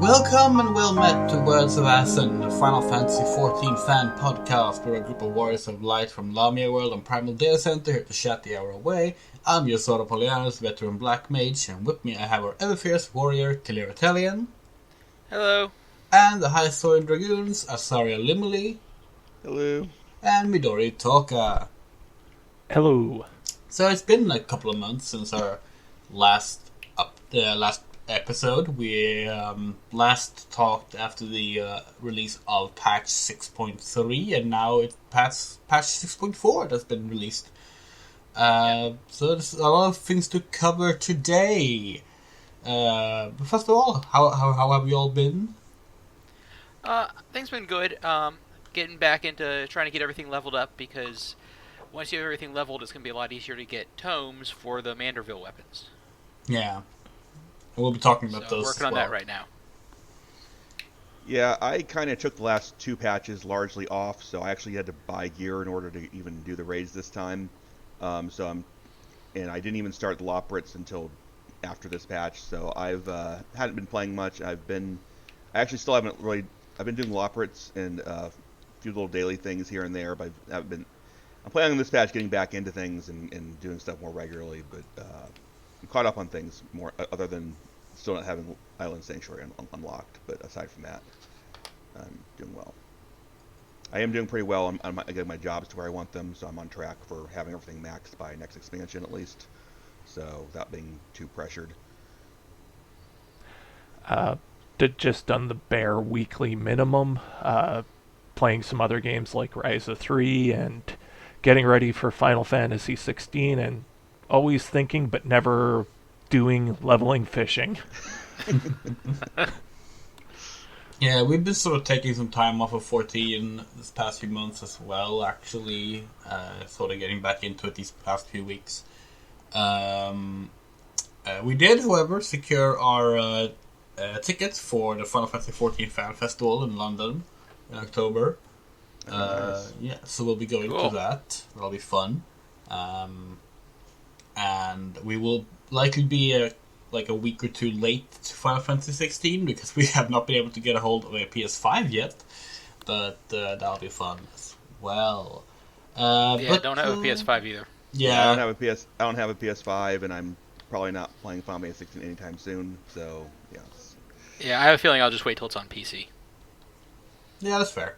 Welcome and well met to Words of Azem, the Final Fantasy XIV fan podcast. We're a group of warriors of light from Lamia world and Primal Data Center here to chat the hour away. I'm your Sora Polianos, veteran black mage, and with me I have our ever-fierce warrior, Kalir Italian. Hello. And the High Soaring Dragoons, Asaria Limoli. Hello. And Midori Toka. Hello. So it's been a couple of months since our last episode. We last talked after the release of patch 6.3, and now it's patch 6.4 that's been released. So there's a lot of things to cover today. But first of all, how have you all been? Things been good. Getting back into trying to get everything leveled up, because once you have everything leveled, it's going to be a lot easier to get tomes for the Manderville weapons. Yeah. We'll be talking about those. Working on that right now. Yeah, I kind of took the last two patches largely off, so I actually had to buy gear in order to even do the raids this time. And I didn't even start the Loporits until after this patch, so I've hadn't been playing much. I've been doing Loporits and a few little daily things here and there, but I'm planning on this patch getting back into things and doing stuff more regularly, but I'm caught up on things more, other than still not having Island Sanctuary unlocked. But aside from that, I'm doing well. I am doing pretty well. I'm getting my jobs to where I want them, so I'm on track for having everything maxed by next expansion at least. So without being too pressured. Just done the bare weekly minimum. Playing some other games like Rise of 3 and getting ready for Final Fantasy 16, and always thinking but never doing leveling fishing. Yeah, we've been sort of taking some time off of 14 this past few months as well, actually. Sort of getting back into it these past few weeks. We did, however, secure our tickets for the Final Fantasy XIV Fan Festival in London in October. Nice. Yeah, so we'll be going to that. That'll be fun. And we will likely be a week or two late to Final Fantasy 16 because we have not been able to get a hold of a PS5 yet. But that'll be fun as well. I don't have a PS5 either. Yeah, I don't have a PS5, and I'm probably not playing Final Fantasy 16 anytime soon. So yeah. Yeah, I have a feeling I'll just wait till it's on PC. Yeah, that's fair.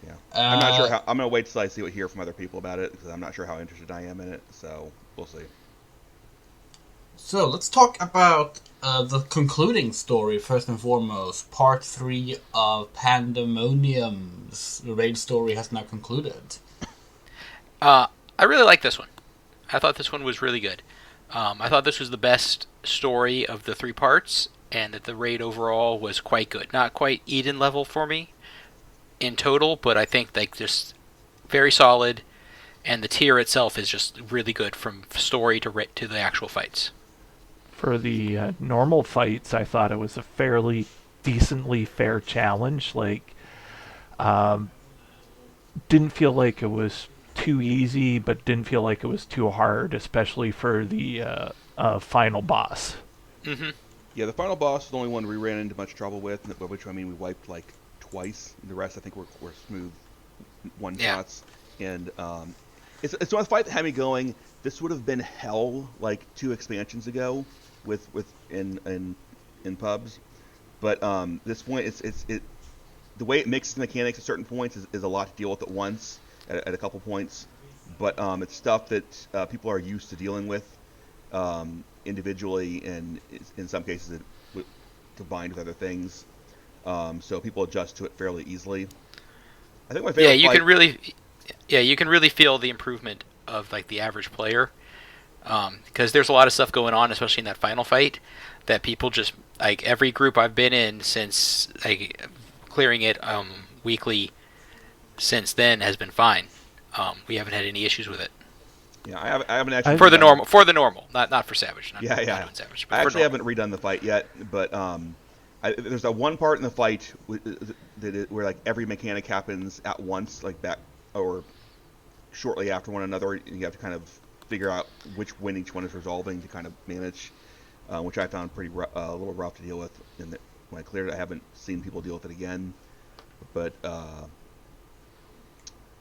Yeah, I'm not sure how. I'm gonna wait till I hear from other people about it, because I'm not sure how interested I am in it. So we'll see. So let's talk about the concluding story first and foremost. Part 3 of Pandemoniums. The raid story has now concluded. I really like this one. I thought this one was really good. I thought this was the best story of the 3 parts, and that the raid overall was quite good. Not quite Eden level for me in total, but I think just very solid, and the tier itself is just really good from story to the actual fights. For the normal fights, I thought it was a fairly decently fair challenge. Didn't feel like it was too easy, but didn't feel like it was too hard, especially for the final boss. Mm-hmm. Yeah, the final boss is the only one we ran into much trouble with, by which I mean we wiped like twice. The rest, I think, were smooth one-shots. Yeah. And it's one fight that had me going, this would have been hell like 2 expansions ago in pubs. But this point, it's the way it mixes mechanics at certain points is a lot to deal with at once at a couple points. But it's stuff that people are used to dealing with individually, and in some cases it combined with other things. So people adjust to it fairly easily. I think my favorite. You can really feel the improvement of like the average player, because there's a lot of stuff going on, especially in that final fight, that people just like every group I've been in since like clearing it weekly since then has been fine. We haven't had any issues with it. Yeah, I haven't actually for the normal, not for Savage. Not doing Savage, but I actually haven't redone the fight yet, but there's a one part in the fight where like every mechanic happens at once, like back or shortly after one another, and you have to kind of figure out when each one is resolving to kind of manage, which I found pretty a little rough to deal with when I cleared it. I haven't seen people deal with it again. But I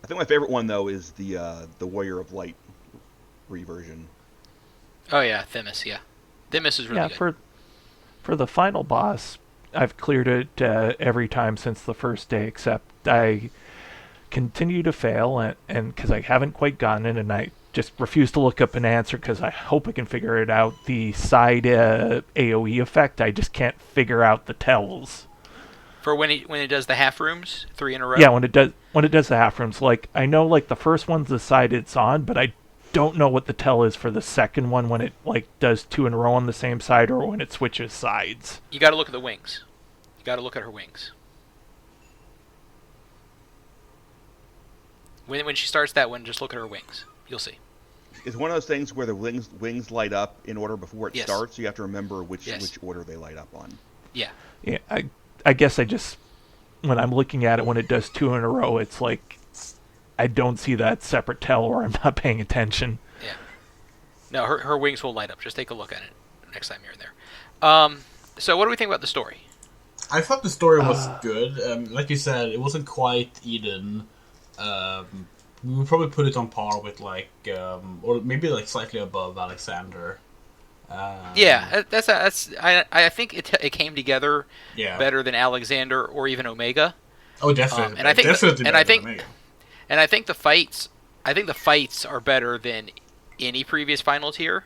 think my favorite one though is the Warrior of Light reversion. Oh yeah, Themis. Yeah, Themis is really Yeah, good. for the final boss, I've cleared it every time since the first day, except I continue to fail, and because I haven't quite gotten it, and I just refuse to look up an answer because I hope I can figure it out. The side AOE effect, I just can't figure out the tells. For when it does the half rooms, 3 in a row. Yeah, when it does the half rooms, like I know like the first one's the side it's on, but I don't know what the tell is for the second one when it like does 2 in a row on the same side or when it switches sides. You got to look at the wings. You got to look at her wings. When she starts that one, just look at her wings. You'll see. It's one of those things where the wings light up in order before it Yes. starts. So you have to remember which Yes. order they light up on. Yeah. Yeah, I guess I just when I'm looking at it when it does 2 in a row, it's like I don't see that separate tell or I'm not paying attention. Yeah. No, her wings will light up. Just take a look at it next time you're in there. So what do we think about the story? I thought the story was good. Like you said, it wasn't quite Eden. We would probably put it on par with or maybe like slightly above Alexander. Yeah, I think it came together Yeah. better than Alexander or even Omega. Oh, definitely. And I think definitely and I better than think Omega. and I think the fights are better than any previous final tier.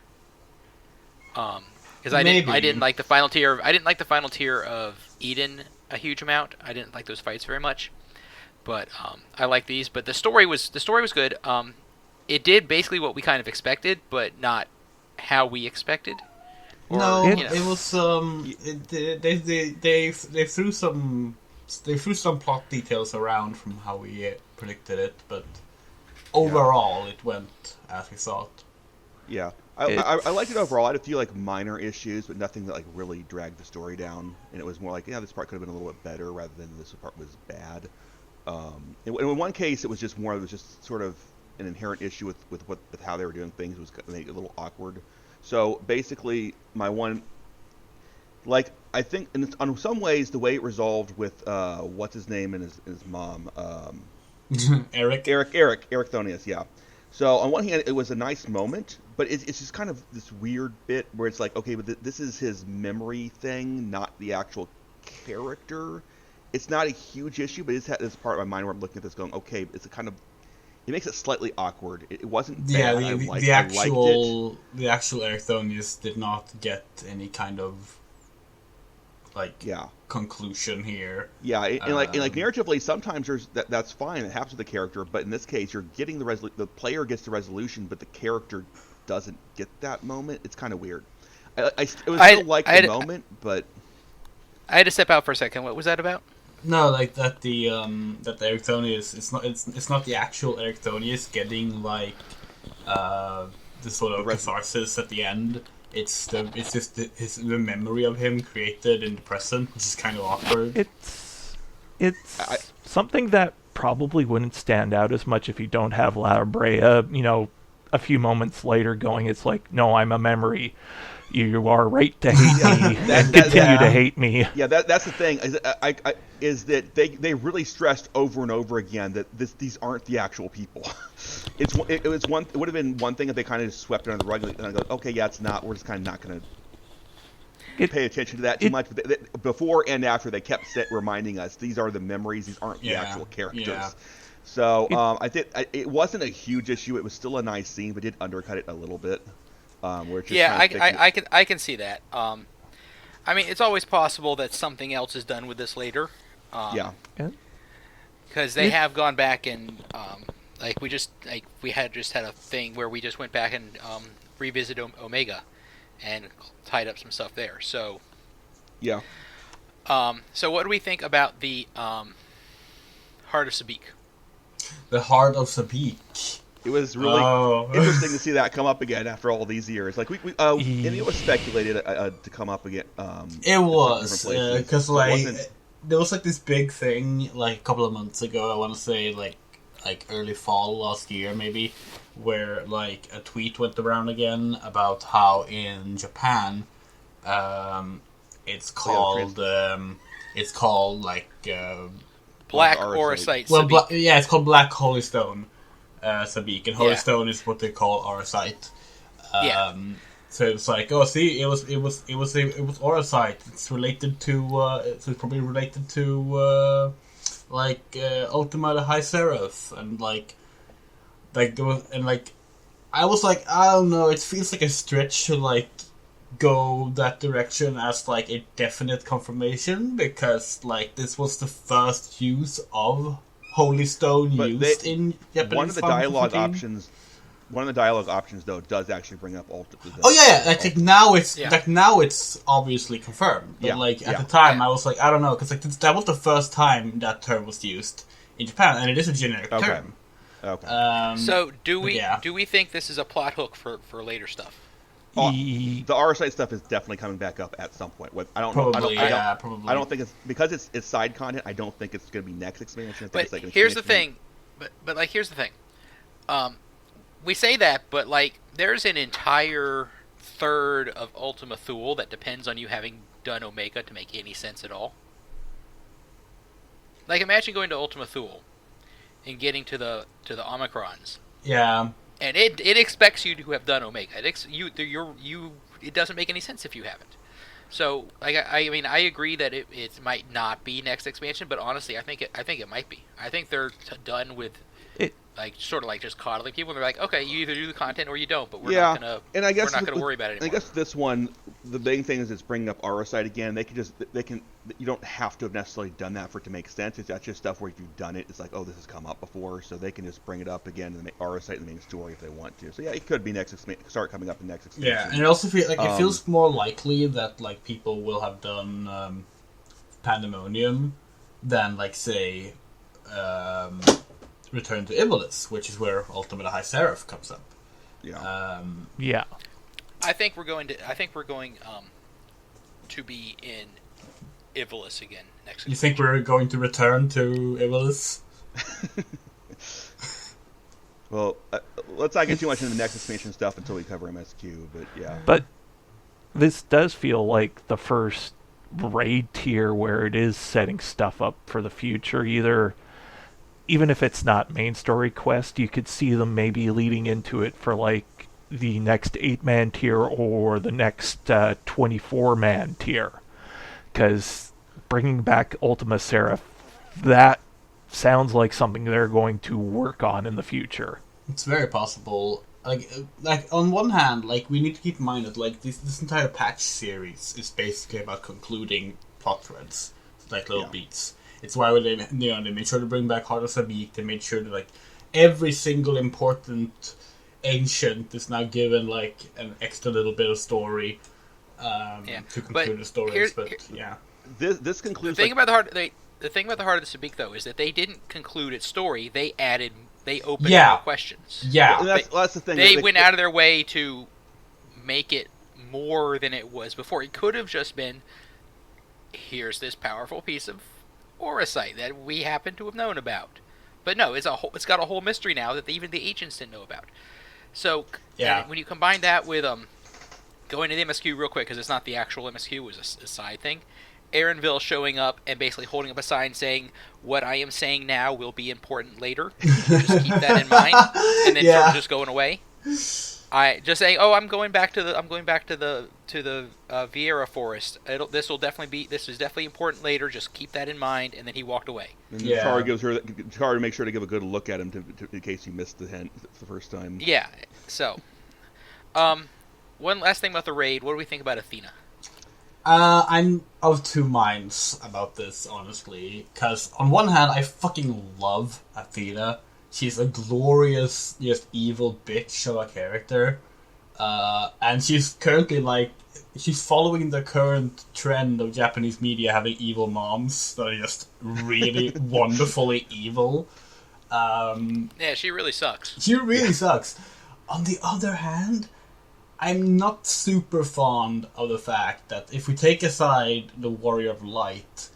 Because I didn't like the final tier. I didn't like the final tier of Eden a huge amount. I didn't like those fights very much. But I like these. But the story was good. It did basically what we kind of expected, but not how we expected. No, you know. it was they threw some plot details around from how we predicted it, but overall it went as we thought. Yeah, I liked it overall. I had a few like minor issues, but nothing that like really dragged the story down. And it was more like, yeah, this part could have been a little bit better rather than this part was bad. In one case, it was just sort of an inherent issue with how they were doing things. It was made it a little awkward. So basically, my one, like I think, in some ways, the way it resolved with what's his name and his mom, Eric. Eric Thonius, yeah. So on one hand, it was a nice moment, but it's just kind of this weird bit where it's like, okay, but this is his memory thing, not the actual character. It's not a huge issue, but it's part of my mind where I'm looking at this going, okay, it's a kind of, it makes it slightly awkward. It wasn't bad. Yeah, the actual Eric Thonius did not get any kind of conclusion here. Yeah, and like narratively, sometimes that's fine. It happens to the character, but in this case, you're getting the player gets the resolution, but the character doesn't get that moment. It's kind of weird. It was still the moment, but I had to step out for a second. What was that about? No, like that the Eric Thonius, it's not the actual Eric Thonius getting the sort of catharsis at the end. It's just the memory of him created in the present, which is kind of awkward. It's something that probably wouldn't stand out as much if you don't have La Brea, a few moments later going, it's like, no, I'm a memory. You are right to hate me and continue to hate me. Yeah, that's the thing. Is that they really stressed over and over again that these aren't the actual people. It would have been one thing if they kind of just swept it under the rug and I go, okay, yeah, it's not. We're just kind of not going to pay attention to that too much. But before and after, they kept reminding us these are the memories. These aren't the actual characters. Yeah. So I think it wasn't a huge issue. It was still a nice scene, but did undercut it a little bit. I can see that. I mean, it's always possible that something else is done with this later. Because they have gone back and we had a thing where we just went back and revisited Omega and tied up some stuff there. So yeah. So what do we think about the Heart of Sabik? The Heart of Sabik. It was really interesting to see that come up again after all these years. Like and it was speculated to come up again. It was because there was this big thing a couple of months ago. I want to say like early fall last year maybe, where a tweet went around again about how in Japan, It's called like Black Auracite. Auracite. well, Sabik. it's called Black Holy Stone Sabik, and Holy Yeah. Stone is what they call Auracite. Yeah. So it's like, oh, see, it was Auracite. It's related to so it's probably related to Ultima the High Seraph, and like there was, and like I was like, I don't know, it feels like a stretch to like go that direction as like a definite confirmation, because like this was the first use of Holy Stone But used in Japanese one of the Final dialogue 14. options. One of the dialogue options, though, does actually bring up Ultima. Oh yeah, like now it's Yeah. like now it's obviously confirmed. But Yeah, like at yeah. the time, Yeah. I was like, I don't know, because like that was the first time that term was used in Japan, and it is a generic Okay. term. Okay. So do we yeah. do we think this is a plot hook for later stuff? E- The Auracite stuff is definitely coming back up at some point. I don't Probably, know. probably. I don't think it's because it's side content. I don't think it's going to be next expansion. I think But it's like an here's the expansion. thing. But like here's the thing. We say that, but like there's an entire third of Ultima Thule that depends on you having done Omega to make any sense at all. Like imagine going to Ultima Thule and getting to the Omicrons, Yeah. and it expects you to have done Omega. It doesn't make any sense if you haven't. So like I mean I agree that it might not be next expansion, but honestly I think it might be. I think they're done with It- like sort of like just coddling people. And they're like, okay, you either do the content or you don't, but we're Yeah, not gonna and I guess we're not with- gonna worry about it I anymore. guess this one, the main thing is it's bringing up Auracite again. You don't have to have necessarily done that for it to make sense. That's just stuff where if you've done it, it's like, oh, this has come up before, so they can just bring it up again and make Auracite in the main story if they want to. So yeah, it could be start coming up in next expansion. Yeah, and it also feels like it feels more likely that like people will have done Pandemonium than like say Return to Ivalice, which is where Ultima the High Seraph comes up. Yeah. yeah. I think we're going to be in Ivalice again next. You think we're going to return to Ivalice? Well, let's not get too much into the next expansion stuff until we cover MSQ, but yeah. But this does feel like the first raid tier where it is setting stuff up for the future. Even if it's not main story quest, you could see them maybe leading into it for like the next 8-man tier or the next 24-man tier. Because bringing back Ultima Seraph, that sounds like something they're going to work on in the future. It's very possible. Like on one hand, like we need to keep in mind that like this entire patch series is basically about concluding plot threads, like little beats. It's why they made sure to bring back Heart of Sabik. They made sure that like every single important ancient is now given like an extra little bit of story to conclude the stories. Yeah, This concludes. The thing about the Heart of the Sabik though is that they didn't conclude its story. They opened more questions. Yeah, that's the thing. They went out of their way to make it more than it was before. It could have just been, here's this powerful piece of Auracite that we happen to have known about. But no, it's got a whole mystery now that even the agents didn't know about. So and when you combine that with going to the MSQ real quick, because it's not the actual MSQ, it was a side thing. Aaronville showing up and basically holding up a sign saying, "What I am saying now will be important later. Just keep that in mind," and then sort of just going away. I just saying, "Oh, I'm going back to the Vieira Forest. This is definitely important later. Just keep that in mind." And then he walked away. And Chara makes sure to give a good look at him in case you missed the hint the first time. Yeah. So, one last thing about the raid. What do we think about Athena? I'm of two minds about this, honestly. Because on one hand, I fucking love Athena. She's a glorious, just evil bitch of a character. And she's currently she's following the current trend of Japanese media having evil moms that are just really wonderfully evil. Yeah, she really sucks. She really sucks. On the other hand, I'm not super fond of the fact that if we take aside the Warrior of Light,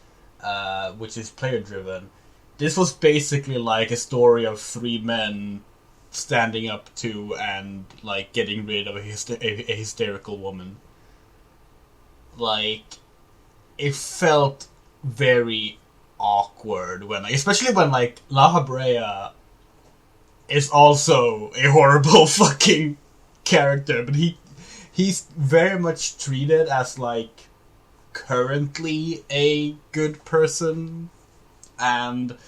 which is player-driven, this was basically like a story of three men standing up to and getting rid of a hysterical woman. it felt very awkward when, like, especially when like La Habrea is also a horrible fucking character, but he's very much treated as like currently a good person, and it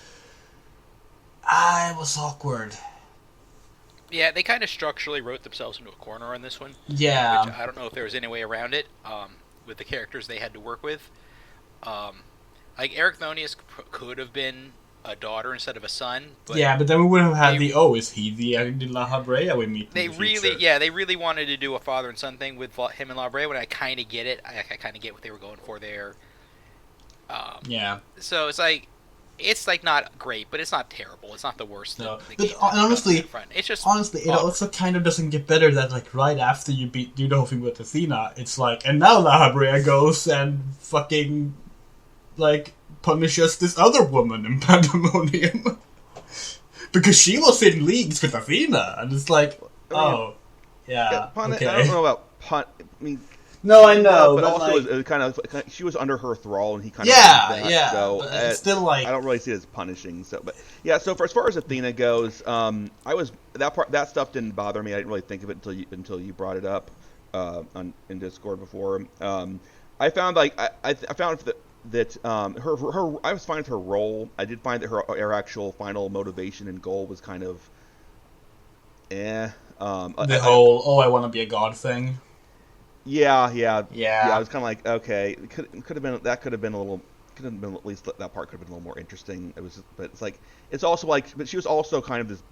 was awkward. Yeah, they kind of structurally wrote themselves into a corner on this one. Yeah. Which I don't know if there was any way around it with the characters they had to work with. Like Eric Thonius could have been a daughter instead of a son. But yeah, but then we would have had is he the La Habrea we meet? They really wanted to do a father and son thing with him and La Habrea. When I kind of get it, I kind of get what they were going for there. Yeah. So it's like not great, but it's not terrible. It's not the worst. No, but honestly, it's just it also kind of doesn't get better that like right after you do the whole thing with Athena, it's like, and now La Habrea goes and fucking like punishes this other woman in Pandemonium because she was in leagues with Athena, and it's like, yeah, okay. I don't know about pun. I mean. No, I know, but also like, it kind of she was under her thrall, and he kind of So but it's still like I don't really see it as punishing. So, but yeah. So as far as Athena goes, I was that stuff didn't bother me. I didn't really think of it until you brought it up in Discord before. I found I found that her I was fine with her role. I did find that her actual final motivation and goal was kind of the whole I want to be a god thing. Yeah. I was kind of like, okay, could have been a little, at least that part could have been a little more interesting. But it's like, it's also like, but she was also kind of this.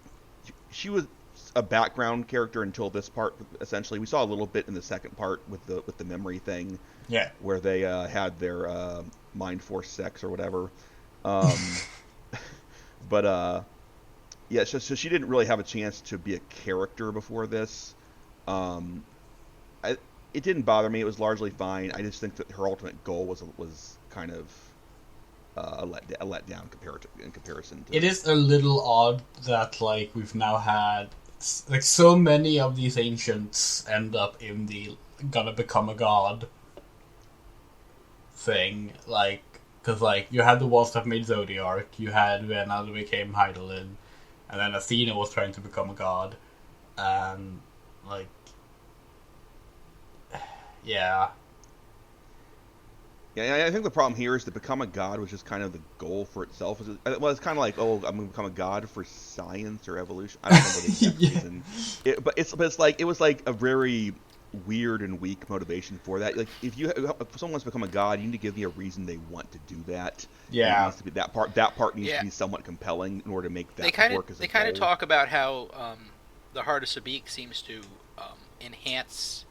She was a background character until this part. Essentially, we saw a little bit in the second part with the memory thing. Yeah. Where they had their mind force sex or whatever. But yeah, so she didn't really have a chance to be a character before this. It didn't bother me. It was largely fine. I just think that her ultimate goal was kind of a letdown in comparison to. It is a little odd that like we've now had like so many of these ancients end up in the gonna become a god thing, like because like you had the ones that made Zodiark, you had when they became Hydaelyn, and then Athena was trying to become a god, and like. Yeah. Yeah, I think the problem here is to become a god was just kind of the goal for itself. It was kind of like, I'm going to become a god for science or evolution. I don't know what the exact reason. But it's like it was like a very weird and weak motivation for that. Like if someone wants to become a god, you need to give me a reason they want to do that. Yeah. It needs to be that part needs to be somewhat compelling in order to make that work as a goal. They kind of talk about how the Heart of Sabik seems to enhance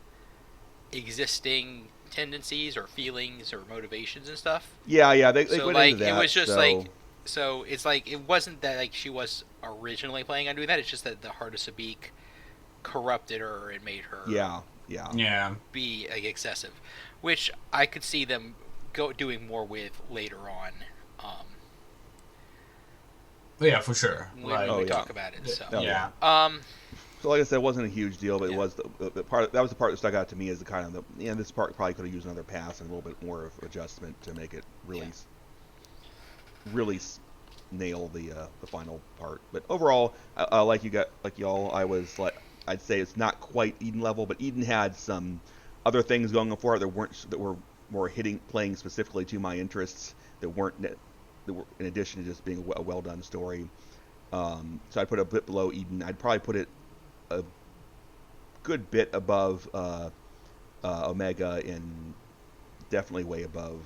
existing tendencies or feelings or motivations and stuff. Yeah, they went into that. It was just so it's like it wasn't that like she was originally planning on doing that. It's just that the Heart of Sabik corrupted her and made her be like, excessive, which I could see them doing more with later on. Yeah, for sure. When we talk about it. So yeah. So like I said, it wasn't a huge deal, but it was the part that was the part that stuck out to me as the kind of this part probably could have used another pass and a little bit more of adjustment to make it really nail the final part. But overall, like y'all, I was like, I'd say it's not quite Eden level, but Eden had some other things going for it that were more playing specifically to my interests that were in addition to just being a well done story. So I'd put it a bit below Eden. I'd probably put it a good bit above Omega and definitely way above.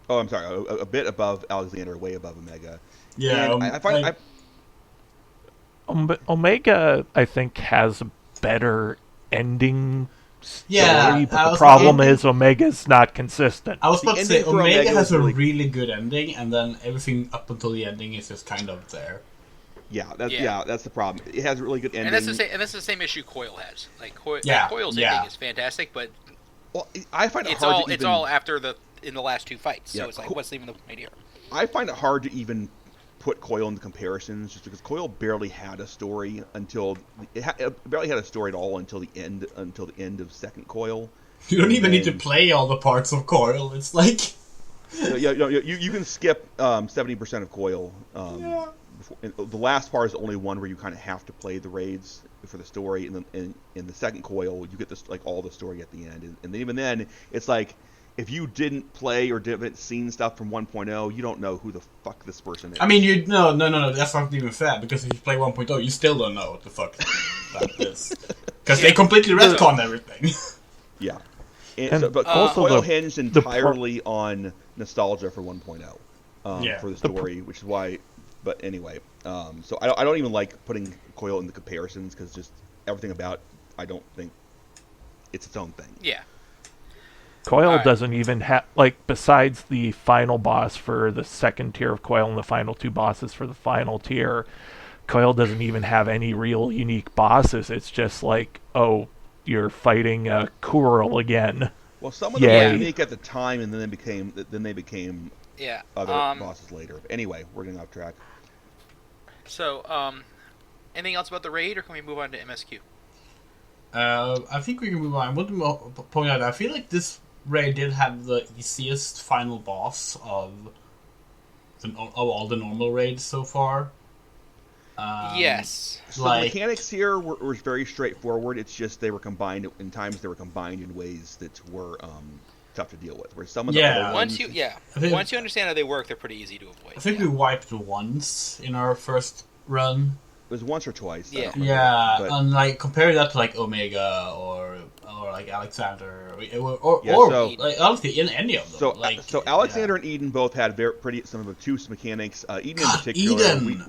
I'm sorry, a bit above Alexander, way above Omega. Yeah, I find Omega, I think, has a better ending story, but the problem is Omega's not consistent. I was about to say, Omega has a really good ending, and then everything up until the ending is just kind of there. That's the problem. It has a really good ending. And that's the same issue Coil has. Like Coil's ending is fantastic, but I find it hard it's all after in the last two fights. So it's like, what's even the point here? I find it hard to even put Coil into comparisons, just because Coil barely had a story until it barely had a story at all until the end of second Coil. You don't even need to And- play all the parts of Coil. It's like... you can skip 70% of Coil. Yeah. The last part is the only one where you kind of have to play the raids for the story, and then in the second Coil, you get this like all the story at the end, and then even then, it's like if you didn't play or haven't seen stuff from 1.0, you don't know who the fuck this person is. I mean, no, that's not even fair, because if you play 1.0, you still don't know what the fuck that is. Because they completely retcon everything. Yeah. And But also Coil the- hinged entirely on nostalgia for 1.0 Yeah. for the story, which is why. But anyway, so I don't even like putting Coil in the comparisons because just everything about I don't think it's its own thing. Yeah. Coil Alright. doesn't even have, like, besides the final boss for the second tier of Coil and the final two bosses for the final tier, Coil doesn't even have any real unique bosses. It's just like, oh, you're fighting Coral again. Well, some of them Yay. were unique at the time, and then they became Yeah. other bosses later. But anyway, we're getting off track. So, anything else about the raid, or can we move on to MSQ? I think we can move on. I want to point out, I feel like this raid did have the easiest final boss of all the normal raids so far. Yes. So like- the mechanics here were very straightforward. It's just they were combined in times. They were combined in ways that were tough to deal with. Where some of the Yeah. other Once ones, once you understand how they work, they're pretty easy to avoid. I think we wiped once in our first run. it was once or twice. I Yeah. don't remember, Yeah, but- and like compare that to like Omega or like Alexander or Yeah, so- like honestly in any of them. So, like, so Alexander and Eden both had some of the two mechanics. Eden in God, particular, Eden.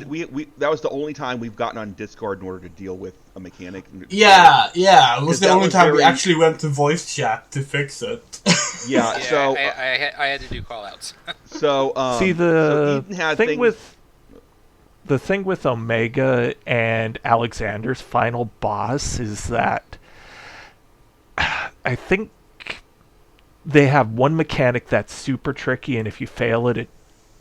we that was the only time we've gotten on Discord in order to deal with a mechanic. Yeah, it was Because the that only was time we very- actually went to voice chat to fix it. Yeah. Yeah, So I had to do callouts. so See, so the Eden had thing things, the thing with Omega and Alexander's final boss is that I think they have one mechanic that's super tricky, and if you fail it, it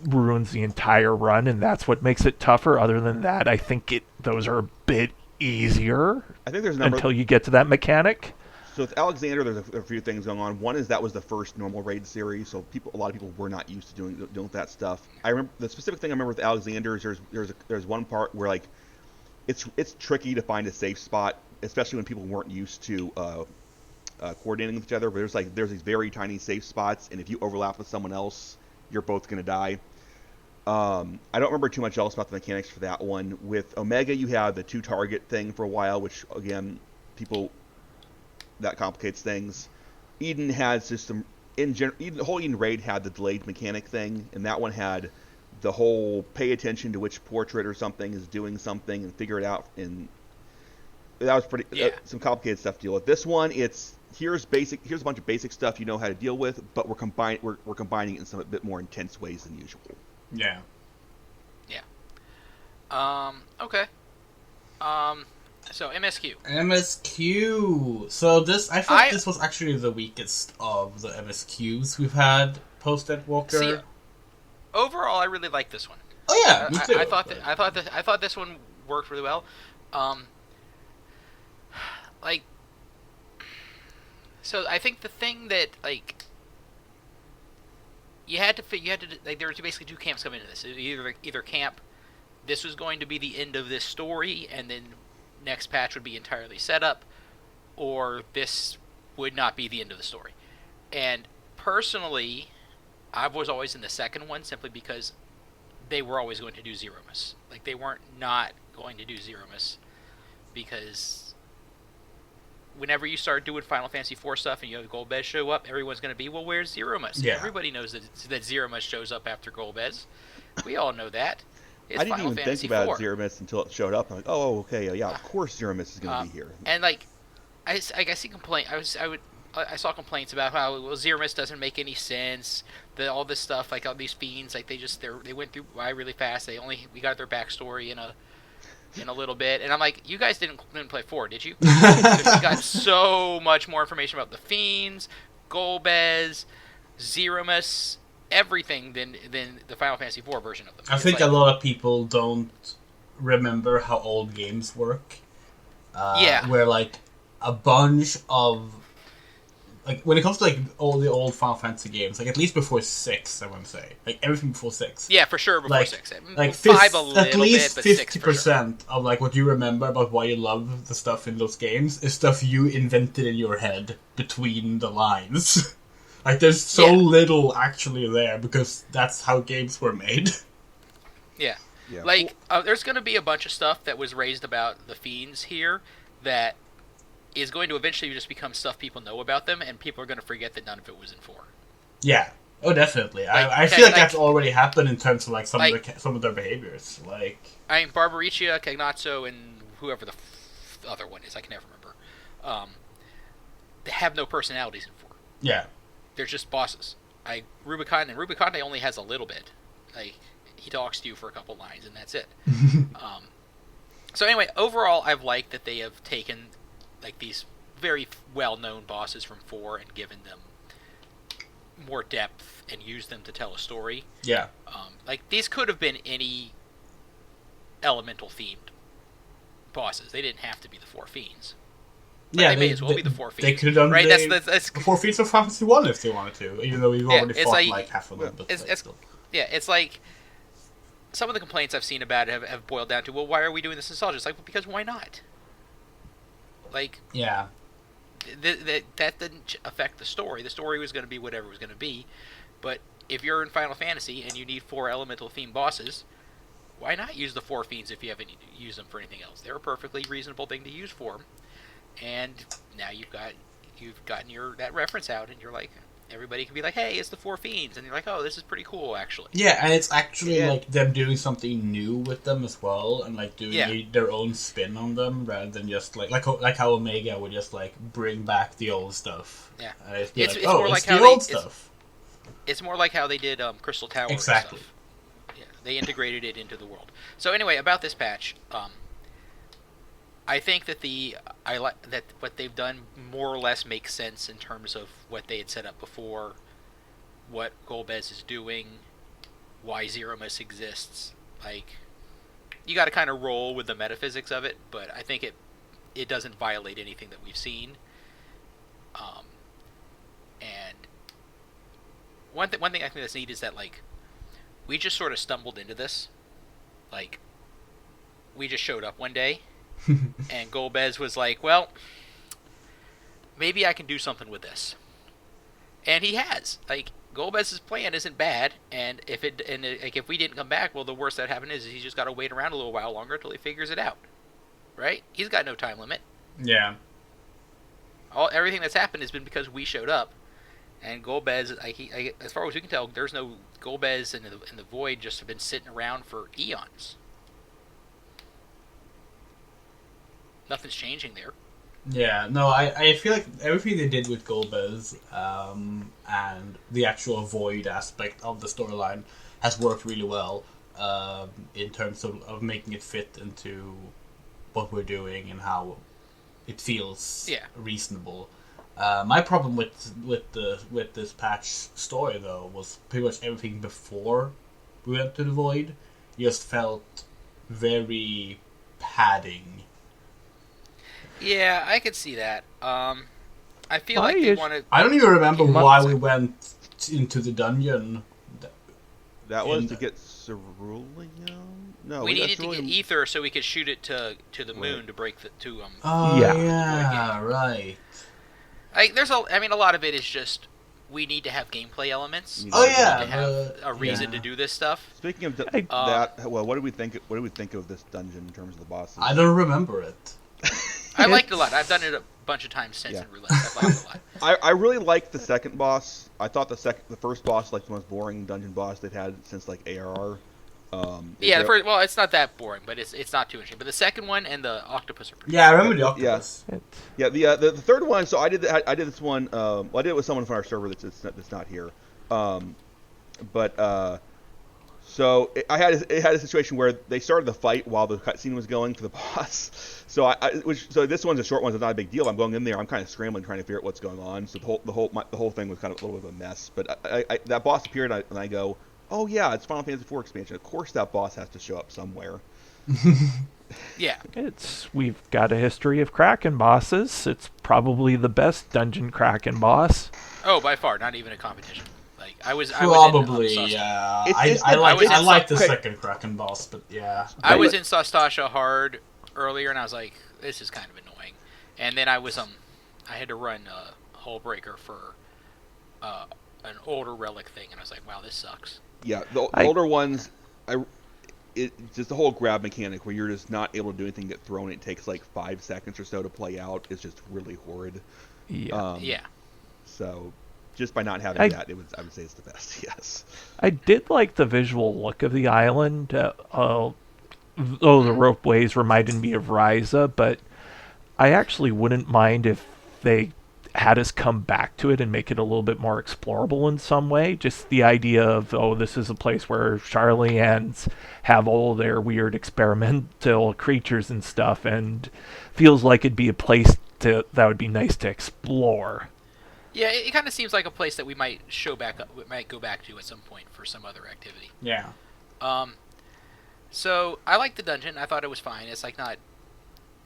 ruins the entire run, and that's what makes it tougher. Other than that, I think those are a bit easier I think there's a number. until you get to that mechanic. So with Alexander, there's a few things going on. One is that was the first normal raid series, so a lot of people were not used to doing that stuff. I remember the specific thing I remember with Alexander is there's one part where like it's tricky to find a safe spot, especially when people weren't used to coordinating with each other. But there's these very tiny safe spots, and if you overlap with someone else, you're both gonna die. I don't remember too much else about the mechanics for that one. With Omega, you have the 2-target thing for a while, which again, that complicates things. Eden has just some the whole Eden raid had the delayed mechanic thing, and that one had the whole pay attention to which portrait or something is doing something and figure it out. And that was pretty some complicated stuff to deal with. This one, here's a bunch of basic stuff you know how to deal with, but we're combining it in some a bit more intense ways than usual. Yeah. Okay. So MSQ. MSQ. So I thought this was actually the weakest of the MSQs we've had post Endwalker. See, overall, I really like this one. Oh yeah, me too. I thought this one worked really well. So I think the thing that you had to there were basically two camps coming into this. It was either camp, this was going to be the end of this story, and then next patch would be entirely set up, or this would not be the end of the story. And personally, I was always in the second one simply because they were always going to do Zeromus. Like, they weren't not going to do Zeromus, because whenever you start doing Final Fantasy IV stuff and you have Golbez show up, everyone's going to be, well, where's Zeromus? Yeah. Everybody knows that Zeromus shows up after Golbez. We all know that. It's I didn't Final even Fantasy think about IV. Zeromus until it showed up. I'm like, oh, okay, yeah, of course Zeromus is going to be here. And I see complaint. I saw complaints about how Zeromus doesn't make any sense. All this stuff, like all these fiends, like they went through by really fast. We got their backstory in a little bit, and I'm like, you guys didn't play 4, did you? We got so much more information about the fiends, Golbez, Zeromus, everything than the Final Fantasy IV version of them. I think a lot of people don't remember how old games work. Yeah. Where like a bunch of like when it comes to like all the old Final Fantasy games, like at least before 6, I want to say, like everything before 6. Yeah, for sure before Like, 6. Like 5 a little at least bit, but 6 for sure. 50% of like what you remember about why you love the stuff in those games is stuff you invented in your head between the lines. Like there's so little actually there because that's how games were made. Yeah. Yeah. Like, there's going to be a bunch of stuff that was raised about the Fiends here that is going to eventually just become stuff people know about them, and people are going to forget that none of it was in 4. Yeah. Oh, definitely. Like, I feel like like- that's already happened in terms of like some Like- of their behaviors. Like, I mean, Barbaricia, Cagnazzo, and whoever the other one is, I can never remember. They have no personalities in 4. yeah. They're just bosses. Rubicon only has a little bit. Like, he talks to you for a couple lines, and that's it. So anyway, overall, I've liked that they have taken like these very well-known bosses from 4 and given them more depth and used them to tell a story. Yeah. Like, these could have been any elemental-themed bosses. They didn't have to be the 4 Fiends. But Yeah, they may as well be the 4 Fiends. They could have done right. the That's 4 Fiends of Fantasy 1 if they wanted to, even though we've already it's fought like- like half of them. But it's still. yeah, it's like some of the complaints I've seen about it have boiled down to, well, why are we doing this nostalgia? It's like, well, because why not? Like, Yeah. that didn't affect the story. The story was going to be whatever it was going to be. But if you're in Final Fantasy and you need 4 elemental themed bosses, why not use the 4 Fiends if you haven't used them for anything else? They're a perfectly reasonable thing to use for them. And now you've gotten that reference out, and you're like, everybody can be like, hey, it's the 4 Fiends, and you're like, oh, this is pretty cool, actually. Yeah, and it's actually Yeah. like them doing something new with them as well, and like doing their own spin on them rather than just like how Omega would just like bring back the old stuff. Yeah. And it's be It's like, more it's like the how old it's- stuff. It's more like how they did Crystal Tower Exactly. and stuff. Yeah, they integrated it into the world. So anyway, about this patch, I think that that what they've done more or less makes sense in terms of what they had set up before, what Golbez is doing, why Zeromus exists. Like, you got to kind of roll with the metaphysics of it, but I think it doesn't violate anything that we've seen. And one thing I think that's neat is that, like, we just sort of stumbled into this. Like, we just showed up one day, and Golbez was like, well, maybe I can do something with this. And he has. Like, Golbez's plan isn't bad, and if we didn't come back, well, the worst that happened is he's just got to wait around a little while longer until he figures it out. Right? He's got no time limit. Yeah. Everything that's happened has been because we showed up. And Golbez, as far as we can tell, there's no Golbez in the Void just have been sitting around for eons. Nothing's changing there. Yeah, no, I feel like everything they did with Golbez and the actual Void aspect of the storyline has worked really well in terms of making it fit into what we're doing and how it feels reasonable. My problem with this patch story though was pretty much everything before we went to the Void just felt very padding. Yeah, I could see that. I feel like they wanted. I don't even remember You why must- we went into the dungeon. That was to get cerulean? No, We got needed to get cerulean- ether so we could shoot it to the moon Right. to break to Oh Yeah. yeah, right. a lot of it is just we need to have gameplay elements. You Oh know, We yeah, need to have a reason to yeah. do this stuff. Speaking of I- that, well, what do we think? What do we think of this dungeon in terms of the bosses? I don't remember it. I liked it a lot. I've done it a bunch of times since Yeah. in roulette. I've liked it a lot. I really liked the second boss. I thought the first boss like the most boring dungeon boss they've had since like ARR. Yeah, it's not that boring, but it's not too interesting. But the second one and the octopus are pretty. Yeah, I remember the octopus. Yeah, the third one. So I did this one. Well, I did it with someone from our server that's not here. So I had a situation where they started the fight while the cutscene was going for the boss. So so this one's a short one, so it's not a big deal. I'm going in there, I'm kind of scrambling, trying to figure out what's going on. So the whole thing was kind of a little bit of a mess. But that boss appeared, and I go, oh yeah, it's Final Fantasy IV expansion. Of course that boss has to show up somewhere. Yeah. We've got a history of Kraken bosses. It's probably the best dungeon Kraken boss. Oh, by far, not even a competition. Like I was in Probably, Sastasha. yeah. It's I the- like was in I like the okay. second Kraken boss, but yeah. I was in Sastasha hard earlier, and I was like, this is kind of annoying. And then I had to run a Hull Breaker for an older relic thing, and I was like, wow, this sucks. Yeah, the older ones, just the whole grab mechanic where you're just not able to do anything, get thrown. It takes like 5 seconds or so to play out. It's just really horrid. Yeah. Yeah. So, just by not having that, I would say it's the best. Yes. I did like the visual look of the island. The ropeways reminded me of Ryza, but I actually wouldn't mind if they had us come back to it and make it a little bit more explorable in some way. Just the idea of, this is a place where Charlians have all their weird experimental creatures and stuff, and feels like it'd be a place that would be nice to explore. Yeah, it kind of seems like a place that we might go back to at some point for some other activity. Yeah. So I like the dungeon. I thought it was fine. It's like not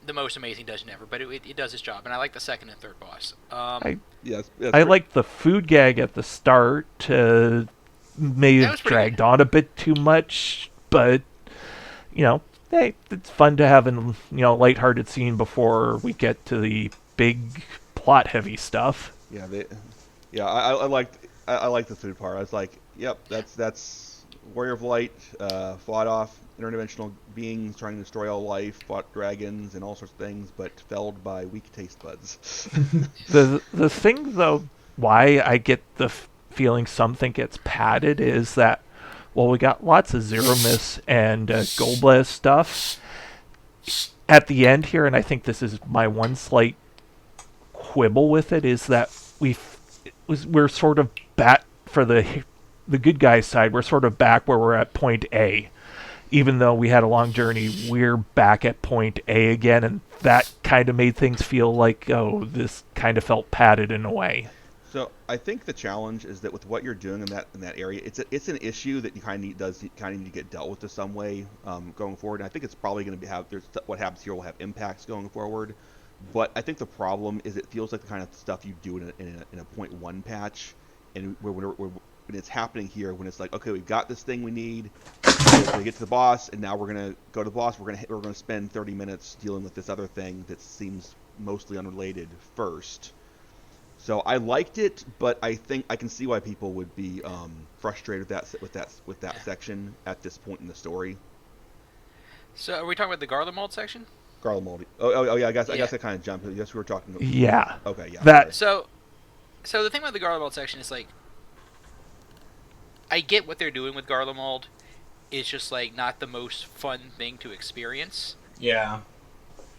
the most amazing dungeon ever, but it does its job, and I like the second and third boss. I I like the food gag at the start. May That have was pretty dragged good. on a bit too much, but hey, it's fun to have a lighthearted scene before we get to the big plot-heavy stuff. Yeah, I liked the food part. I was like, yep, that's Warrior of Light, fought off interdimensional beings trying to destroy all life, fought dragons and all sorts of things, but felled by weak taste buds. The thing, though, why I get the feeling something gets padded is that, well, we got lots of Zero Miss and Golblez stuff at the end here, and I think this is my one slight quibble with it, is that we're sort of back for the good guys side. We're sort of back where we're at point A. Even though we had a long journey, we're back at point A again, and that kind of made things feel like, this kind of felt padded in a way. So I think the challenge is that with what you're doing in that area, it's an issue that you kind of need to get dealt with to some way going forward. And I think it's probably going to what happens here will have impacts going forward. But I think the problem is it feels like the kind of stuff you do in a 0.1 patch, and when it's happening here, when it's like, okay, we've got this thing we need, we get to the boss, and now we're gonna go to the boss. We're gonna spend 30 minutes dealing with this other thing that seems mostly unrelated first. So I liked it, but I think I can see why people would be frustrated with that section at this point in the story. So are we talking about the Garlemald section? Garlemald. Oh yeah. I guess Yeah. I kind of jumped. I guess we were talking. Yeah. Okay. Yeah. That So the thing about the Garlemald section is like, I get what they're doing with Garlemald. It's just like not the most fun thing to experience, Yeah.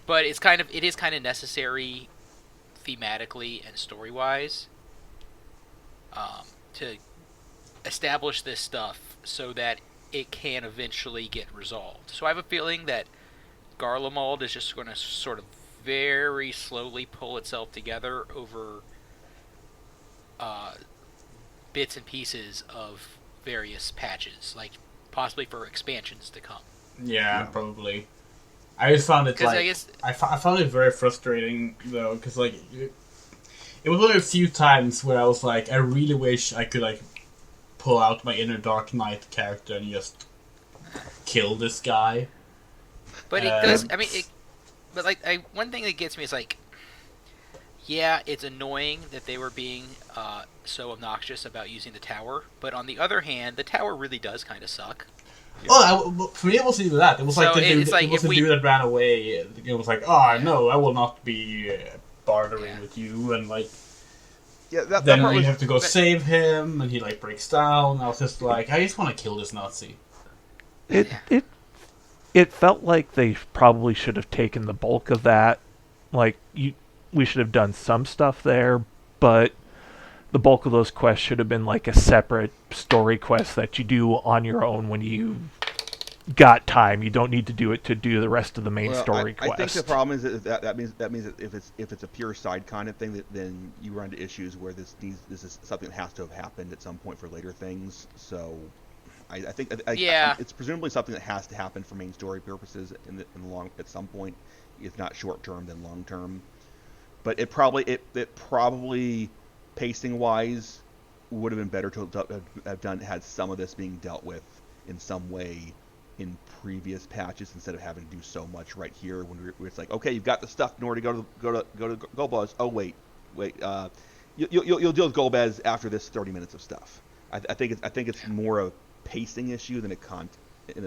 but it is kind of necessary thematically and story wise to establish this stuff so that it can eventually get resolved. So I have a feeling that Garlemald is just going to sort of very slowly pull itself together over bits and pieces of various patches, like possibly for expansions to come. Yeah, probably. I just found it 'Cause like I guess- I found it very frustrating though, because like it was only a few times where I was like, I really wish I could like pull out my inner Dark Knight character and just kill this guy. But it does. I mean, but like, one thing that gets me is like, yeah, it's annoying that they were being so obnoxious about using the tower. But on the other hand, the tower really does kind of suck. Oh, for me it wasn't even that. It was like So the dude, it's like it was if the dude that ran away. It was like, oh no, I will not be bartering with you, and like Yeah. That then part you was, have to go save him, and he like breaks down. I was just like, I just want to kill this Nazi. It felt like they probably should have taken the bulk of that. Like, we should have done some stuff there, but the bulk of those quests should have been like a separate story quest that you do on your own when you got time. You don't need to do it to do the rest of the main story quest. I think the problem is that means that if it's a pure side content thing, then you run into issues where this is something that has to have happened at some point for later things. So I think Yeah. it's presumably something that has to happen for main story purposes in the long at some point, if not short term, then long term. But it probably pacing wise would have been better to have had some of this being dealt with in some way in previous patches instead of having to do so much right here when it's like, okay, you've got the stuff in order to go to Golbez. Oh wait, you'll deal with Golbez after this 30 minutes of stuff. I think it's more a pacing issue than a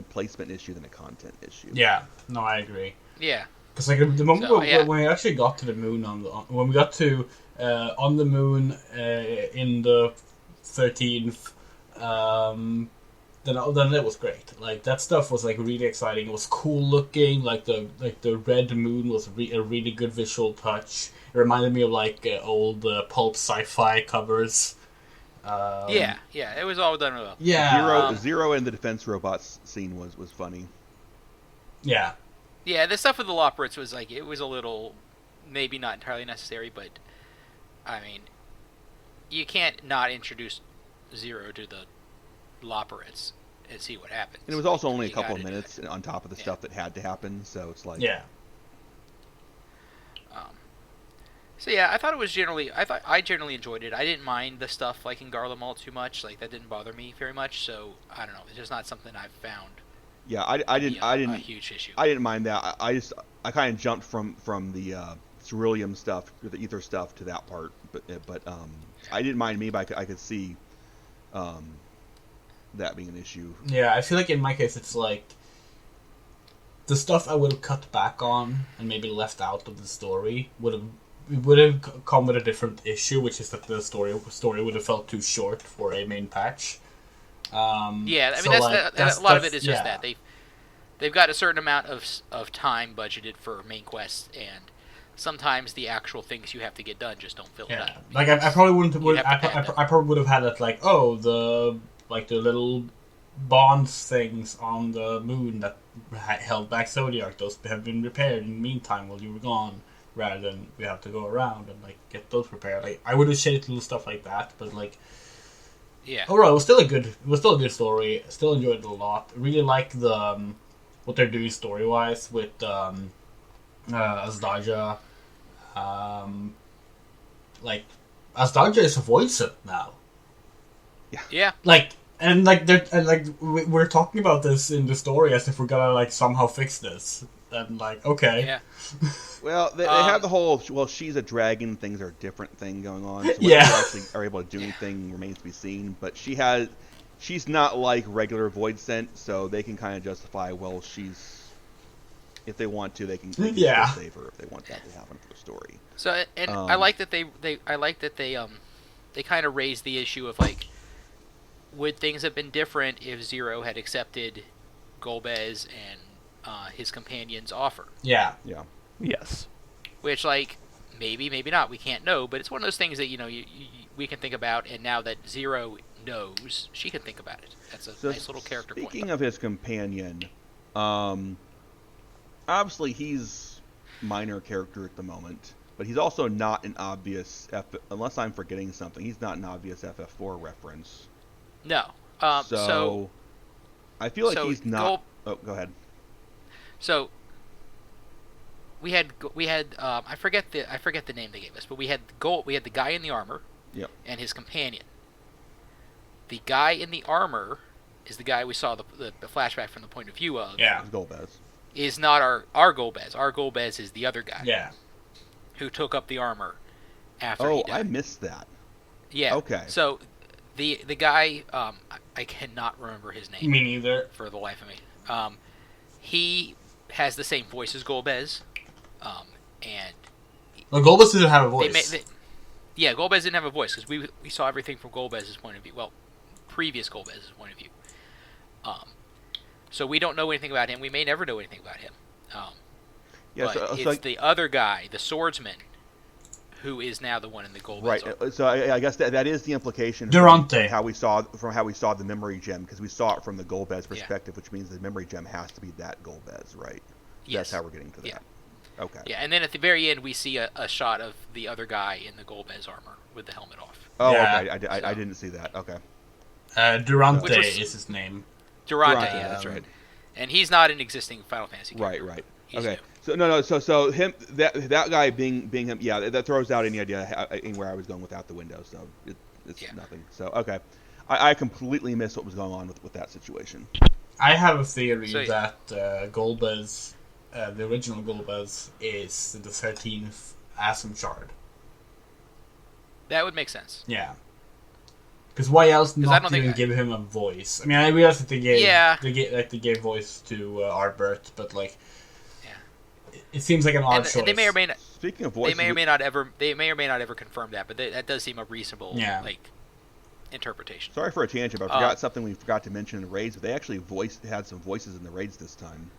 placement issue than a content issue. Yeah, no, I agree. Yeah. Because like the moment when we actually got to the moon when we got to on the moon in the 13th, then it was great. Like that stuff was like really exciting. It was cool looking. Like the red moon was a really good visual touch. It reminded me of like old pulp sci-fi covers. Yeah, it was all done well. Yeah, Zero and the defense robots scene was funny. Yeah. Yeah, the stuff with the Loporits was like, it was a little, maybe not entirely necessary, but, I mean, you can't not introduce Zero to the Loporits and see what happens. And it was also only a couple of minutes on top of the stuff that had to happen, so it's like... Yeah. So yeah, I thought it was I generally enjoyed it. I didn't mind the stuff like in Garlemald too much, like that didn't bother me very much, so, I don't know, it's just not something I've found. Yeah, I didn't a huge issue. I didn't mind that. I kind of jumped from the Ceruleum stuff or the Ether stuff to that part, but I didn't mind me, but I could see that being an issue. Yeah, I feel like in my case it's like the stuff I would have cut back on and maybe left out of the story would have come with a different issue, which is that the story would have felt too short for a main patch. Yeah, I mean so a lot of it is just yeah. that they've got a certain amount of time budgeted for main quests, and sometimes the actual things you have to get done just don't fill it up. Like I probably wouldn't. I probably would have had it like, oh, the little bonds things on the moon that held back Zodiac. Those have been repaired in the meantime while you were gone, rather than we have to go around and like get those prepared. Like I would have shaded little stuff like that, but like. Yeah. Overall, it was still a good story. Still enjoyed it a lot. Really like the what they're doing story wise with Azdaja. Like Azdaja is a voice now. Yeah. Like we're talking about this in the story as if we're gonna like somehow fix this. And like okay. Yeah. Well, they have the whole she's a dragon, things are a different thing going on. So whether Yeah. they actually are able to do anything remains to be seen. But she's not like regular Void Scent, so they can kind of justify. Well, if they want to, they can still save her if they want that to happen for the story. So and I like that they kind of raised the issue of like, would things have been different if Zero had accepted Golbez and his companion's offer? Yeah. Yeah. Yes. Which, like, maybe not. We can't know, but it's one of those things that we can think about. And now that Zero knows, she can think about it. That's a nice little character point. Speaking of his companion, obviously he's minor character at the moment, but he's also not an obvious unless I'm forgetting something. He's not an obvious FF4 reference. No. So I feel like he's not. Go ahead. So we had I forget the name they gave us, but we had the guy in the armor, yep, and his companion. The guy in the armor is the guy we saw the flashback from the point of view of. Yeah. Golbez. Is not our Golbez. Our Golbez is the other guy. Yeah. Who took up the armor after he died. I missed that. Yeah. Okay. So the guy I cannot remember his name. Me neither. For the life of me. He has the same voice as Golbez. And well, Golbez didn't have a voice. Yeah, Golbez didn't have a voice because we saw everything from Golbez's point of view. Well, previous Golbez's point of view. So we don't know anything about him. We may never know anything about him. But it's the other guy, the swordsman, who is now the one in the Golbez. Right. Armor. So I guess that is the implication Durante. from how we saw the memory gem, because we saw it from the Golbez perspective, which means the memory gem has to be that Golbez, right? Yes. That's how we're getting to that. Yeah. Okay. Yeah, and then at the very end, we see a shot of the other guy in the Golbez armor with the helmet off. Oh, Yeah. okay. I didn't see that. Okay. Durante is his name. Durante, Durante, yeah. that's right. And he's not an existing Final Fantasy Right, character. right. He's Okay. new. So him that guy being him, yeah, that throws out any idea anywhere I was going without the window. So it's nothing. So okay, I completely missed what was going on with that situation. I have a theory So- that Golbez, the original Golbez, is the 13th Azem shard. That would make sense. Yeah. Because why else I not don't think even I- give him a voice? I mean, I realize that they gave Yeah. they gave voice to Arbert, but like, Yeah. it seems like an odd And choice. they may or may not. Speaking of They voices, may or may not ever confirm that, but that does seem a reasonable like interpretation. sorry for a tangent, but I forgot something we forgot to mention in the raids. But they actually had some voices in the raids this time.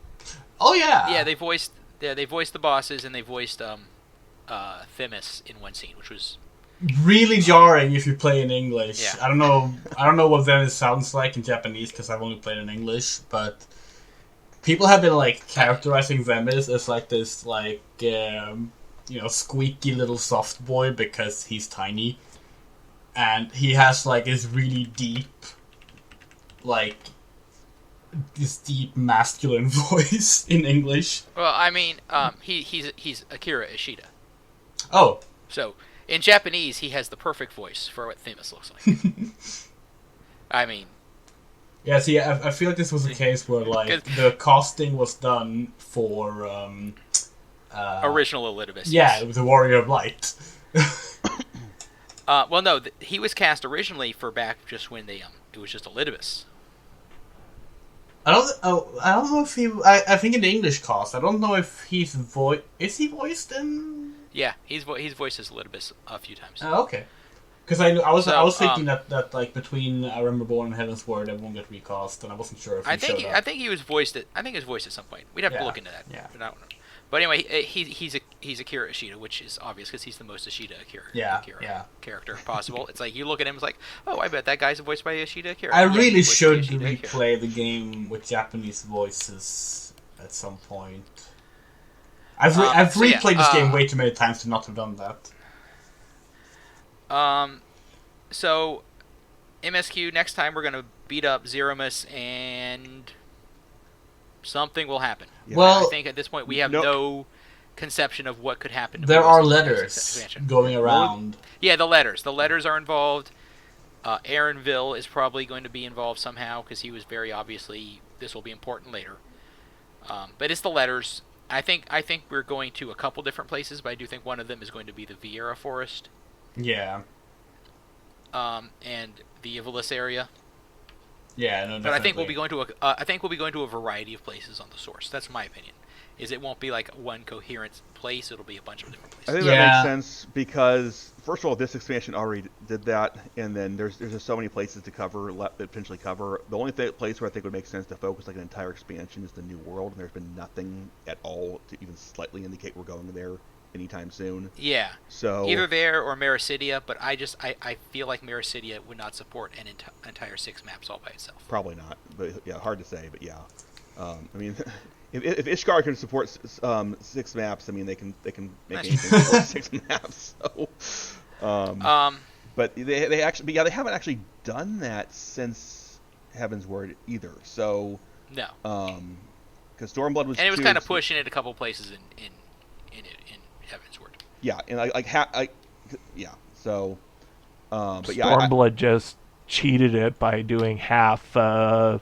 Oh yeah. Yeah, they voiced the bosses and they voiced Themis in one scene, which was Really jarring if you play in English. Yeah. I don't know what that sounds like in Japanese because I've only played in English, but people have been like characterizing Themis as like this like squeaky little soft boy because he's tiny, and he has like this really deep masculine voice in English. well, I mean, he's Akira Ishida. Oh, So in Japanese, he has the perfect voice for what Themis looks like. I mean, yeah. See, I feel like this was a case where like the casting was done for original Elidibus. yeah, it was a Warrior of Light. Well, no, he was cast originally for back just when it was just Elidibus. I don't know if he. I think in the English cast, I don't know if he's is he voiced in. Yeah, he's voiced as Elidibus a few times. Oh, okay. Because I was thinking So, that like between I Remember Born and Heaven's Word, everyone got recast, and I wasn't sure if he I think showed up. I think he was voiced at some point. We'd have to Yeah, look into that. yeah. But anyway, he's Akira Ishida, which is obvious because he's the most Ishida Akira character possible. It's like you look at him, it's like, oh, I bet that guy's voiced by Ishida Akira. I Yeah, really he's voiced by should Ishida Akira. replay the game with Japanese voices at some point. I've replayed this game way too many times to not have done that. So MSQ next time we're gonna beat up Zeromus and something will happen. Yeah. Well, I think at this point we have no conception of what could happen. there with are this letters expansion. going around. Yeah, the letters. The letters are involved. Aaronville is probably going to be involved somehow because he was very obviously this will be important later. But it's the letters. I think we're going to a couple different places, but I do think one of them is going to be the Vieira Forest. Yeah. And the Ivalice area. Yeah, no, But I think we'll definitely. be going to a variety of places on the source. That's my opinion. Is it won't be like one coherent place. It'll be a bunch of different I places. think that makes sense because first of all, this expansion already did that, and then there's just so many places to cover, potentially cover. The only place where I think would make sense to focus like an entire expansion is the New World, and there's been nothing at all to even slightly indicate we're going there anytime soon. Yeah. So Either there or Mericidia, but I feel like Mericidia would not support an entire 6 maps all by itself. probably not, but yeah, hard to say, but yeah. I mean, if Ishgar can support 6 maps, I mean they can make anything support 6 maps. So, but they haven't actually done that since Heaven's Word either. So No. because Stormblood was And it was 2, kind of pushing it a couple places in Heaven's Word. yeah, and yeah. So, but yeah, Stormblood just cheated it by doing half half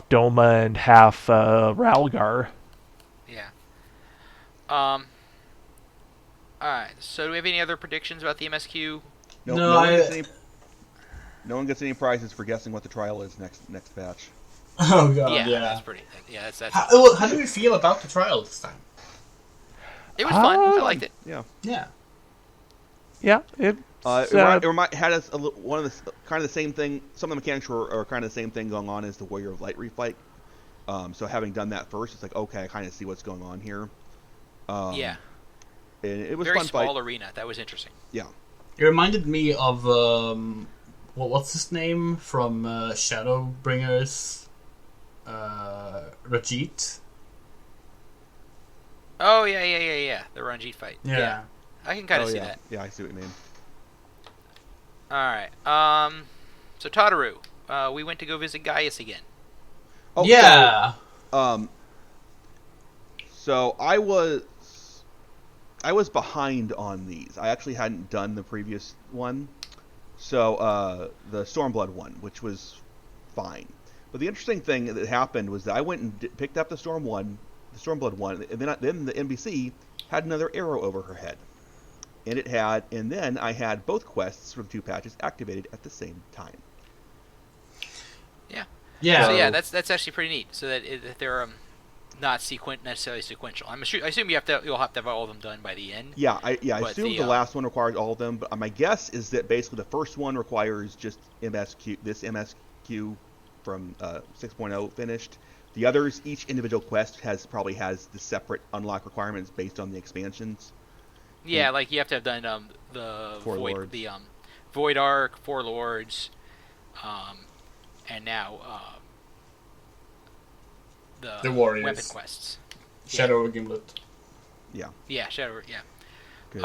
Doma and half Ralgar. Yeah. Alright, so do we have any other predictions about the MSQ? No, no one gets any prizes for guessing what the trial is next batch. Oh god, yeah, yeah. that's pretty. Yeah, that's. How do we feel about the trial this time? It was fun. I liked it. Yeah. Yeah. Yeah, it had us one of the kind of the same thing. Some of the mechanics are kind of the same thing going on as the Warrior of Light refight. So having done that first, it's like okay, I kind of see what's going on here. Yeah. And it was Very fun small fight. arena. That was interesting. Yeah. It reminded me of what's his name from Shadowbringers, Rajit. Oh yeah. The Ranjit fight. Yeah. I can kind of see yeah. that. Yeah, I see what you mean. All right. So Tataru, we went to go visit Gaius again. Oh, yeah. So I was behind on these. I actually hadn't done the previous one. So the Stormblood one, which was fine. But the interesting thing that happened was that I went and picked up the Stormblood one, and then the NPC had another arrow over her head. And then I had both quests for the 2 patches activated at the same time. Yeah. Yeah. So yeah, that's actually pretty neat. So that they're not necessarily sequential. I assume you'll have to have all of them done by the end. Yeah, I assume the last one requires all of them, but my guess is that basically the first one requires just MSQ from 6.0 finished. The others, each individual quest probably has the separate unlock requirements based on the expansions. Yeah, like you have to have done the Void Arc, 4 Lords, and now the Warriors. weapon quests. Shadow Gimlet. Yeah. Yeah, Shadow. Yeah. Good.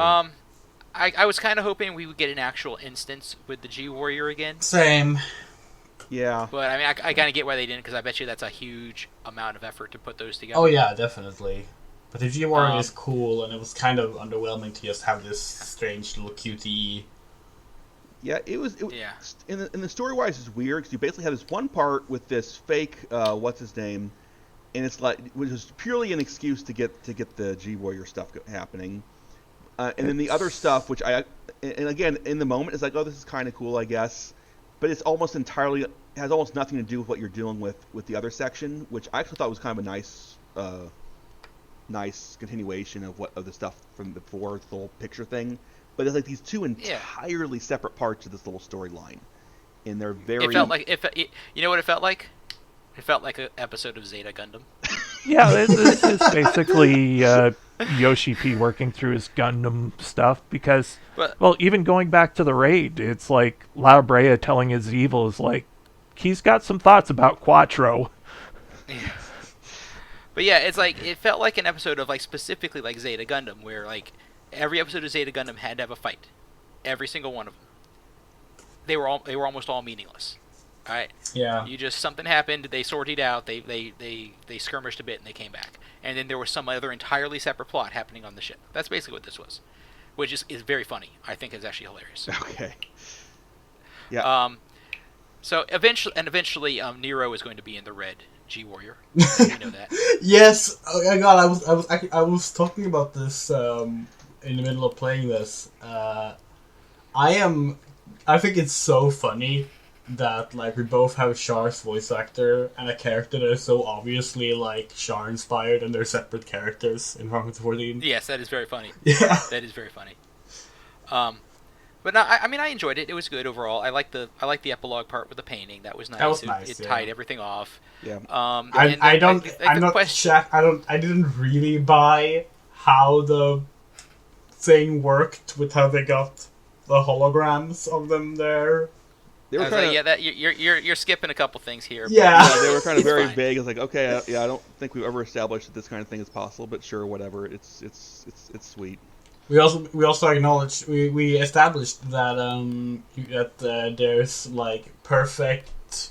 I was kind of hoping we would get an actual instance with the G Warrior again. Same. Yeah. But I mean, I kind of get why they didn't, because I bet you that's a huge amount of effort to put those together. Oh yeah, definitely. But the G Warrior is cool, and it was kind of underwhelming to just have this strange little QTE. Yeah, it was. Yeah. In the story wise, it's weird because you basically have this one part with this fake what's his name, and it's like which is purely an excuse to get the G Warrior stuff happening, and then the other stuff, which and again in the moment is like, oh, this is kind of cool, I guess, but it's almost entirely has almost nothing to do with what you're dealing with the other section, which I actually thought was kind of a nice continuation of the stuff from before, the whole picture thing. But there's like these 2 entirely separate parts of this little storyline, and they're very. It felt like you know what it felt like. It felt like an episode of Zeta Gundam. Yeah, this is basically Yoshi P working through his Gundam stuff because, well, even going back to the raid, it's like La Brea telling his evil is like, he's got some thoughts about Quattro. Yeah. But yeah, it's like it felt like an episode of like specifically like Zeta Gundam, where like every episode of Zeta Gundam had to have a fight, every single one of them. They were almost all meaningless. All right. Yeah. You just something happened, they sorted out, they skirmished a bit, and they came back, and then there was some other entirely separate plot happening on the ship. That's basically what this was, which is very funny. I think it's actually hilarious. Okay. Yeah. So eventually, Nero is going to be in the red G Warrior. You know that. Yes. Oh my god, I was talking about this in the middle of playing this. I think it's so funny that like we both have Char's voice actor and a character that is so obviously like Char inspired, and they're separate characters in Final Fantasy 14. Yes, that is very funny. Yeah. That is very funny. But no, I mean I enjoyed it. It was good overall. I like the epilogue part with the painting. That was nice. That was nice. It tied everything off. Yeah. I didn't really buy how the thing worked with how they got the holograms of them there. They were kind of you're skipping a couple things here. Yeah. Yeah, they were kind of very fine. vague. It's like, okay, I don't think we've ever established that this kind of thing is possible, but sure, whatever. It's sweet. We also acknowledged we established that there's like perfect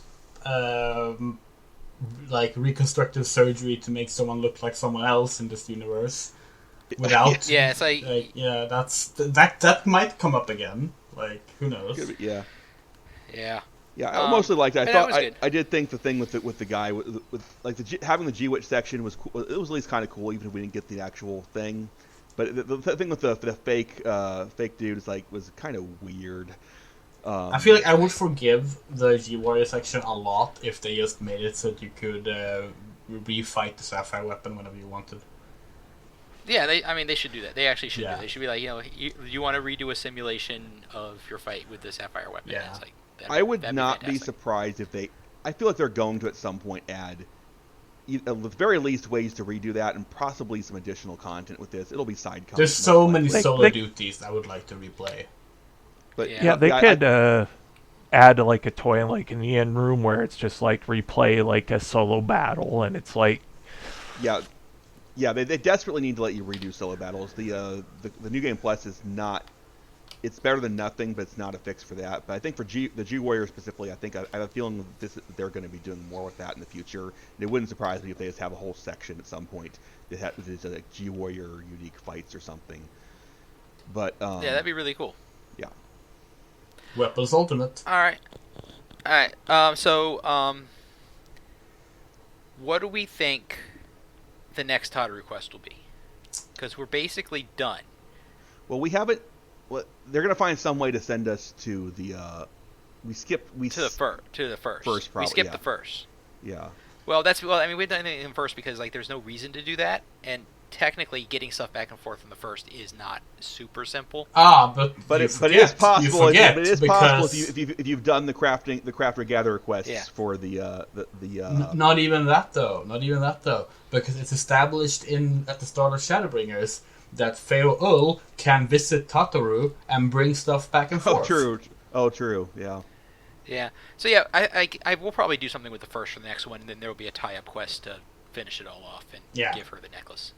like reconstructive surgery to make someone look like someone else in this universe without yeah, it's like that might come up again. Like who knows? Yeah. Yeah. Yeah, I mostly liked it. I did think the thing with the guy with like having the G-Witch section was cool. It was at least kind of cool, even if we didn't get the actual thing. But the thing with the fake dude was kind of weird. I feel like I would forgive the G Warrior section a lot if they just made it so that you could refight the Sapphire weapon whenever you wanted. Yeah, they should do that. They actually should do it. They should be like, you want to redo a simulation of your fight with the Sapphire weapon. Yeah. It's like, I would not be surprised if they... I feel like they're going to at some point add, at the very least, ways to redo that and possibly some additional content with this. It'll be side content. There's so many solo duties I would like to replay. But they could add like a toy like in the end room where it's just like replay like a solo battle, and it's like... Yeah, they desperately need to let you redo solo battles. The New Game Plus is not it's better than nothing, but it's not a fix for that. But I think for the G Warrior specifically, I have a feeling they're going to be doing more with that in the future. And it wouldn't surprise me if they just have a whole section at some point that is like G Warrior unique fights or something. But yeah, that'd be really cool. Yeah. Weapons Ultimate. All right. What do we think the next Tataru quest will be? Because we're basically done. Well, we haven't. Well, they're gonna find some way to send us to the. To the first. First, probably. We skipped yeah. the first. Yeah. Well, I mean, we've done it in first because like there's no reason to do that, and technically getting stuff back and forth from the first is not super simple. But it is possible. It is possible if you've done the crafter gatherer quests for the. Not even that though. Because it's established at the start of Shadowbringers that Feo Ul can visit Tataru and bring stuff back and forth. Oh, true. Yeah. Yeah. So yeah, I will probably do something with the first for the next one, and then there will be a tie-up quest to finish it all off and give her the necklace.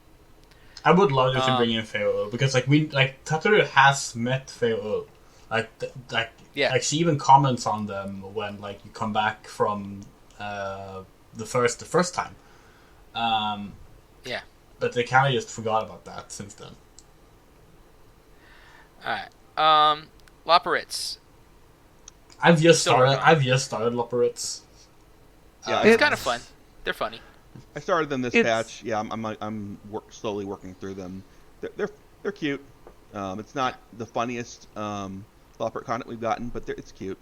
I would love you to bring in Feo Ul because Tataru has met Feo Ul. Like she even comments on them when you come back from the first time. Yeah. But they kind of just forgot about that since then. Alright. Loporits. I've just started Loporits. Yeah, it's kind of fun. They're funny. I started them this patch. Yeah, I'm slowly working through them. They're cute. It's not the funniest Loporit content we've gotten, but it's cute.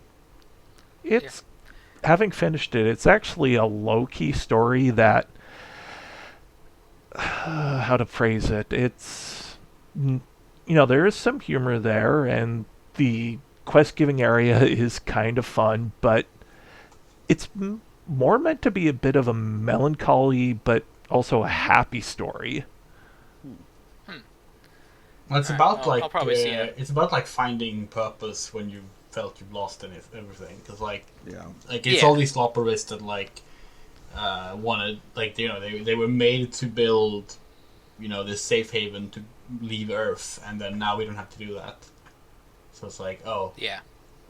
Having finished it, it's actually a low-key story that how to phrase it. It's there is some humor there, and the quest-giving area is kind of fun, but it's more meant to be a bit of a melancholy, but also a happy story. Well, it's about I'll probably see it. It's about finding purpose when you felt you've lost everything. Because it's all these Loporits that wanted they were made to build this safe haven to leave Earth, and then now we don't have to do that. So it's well,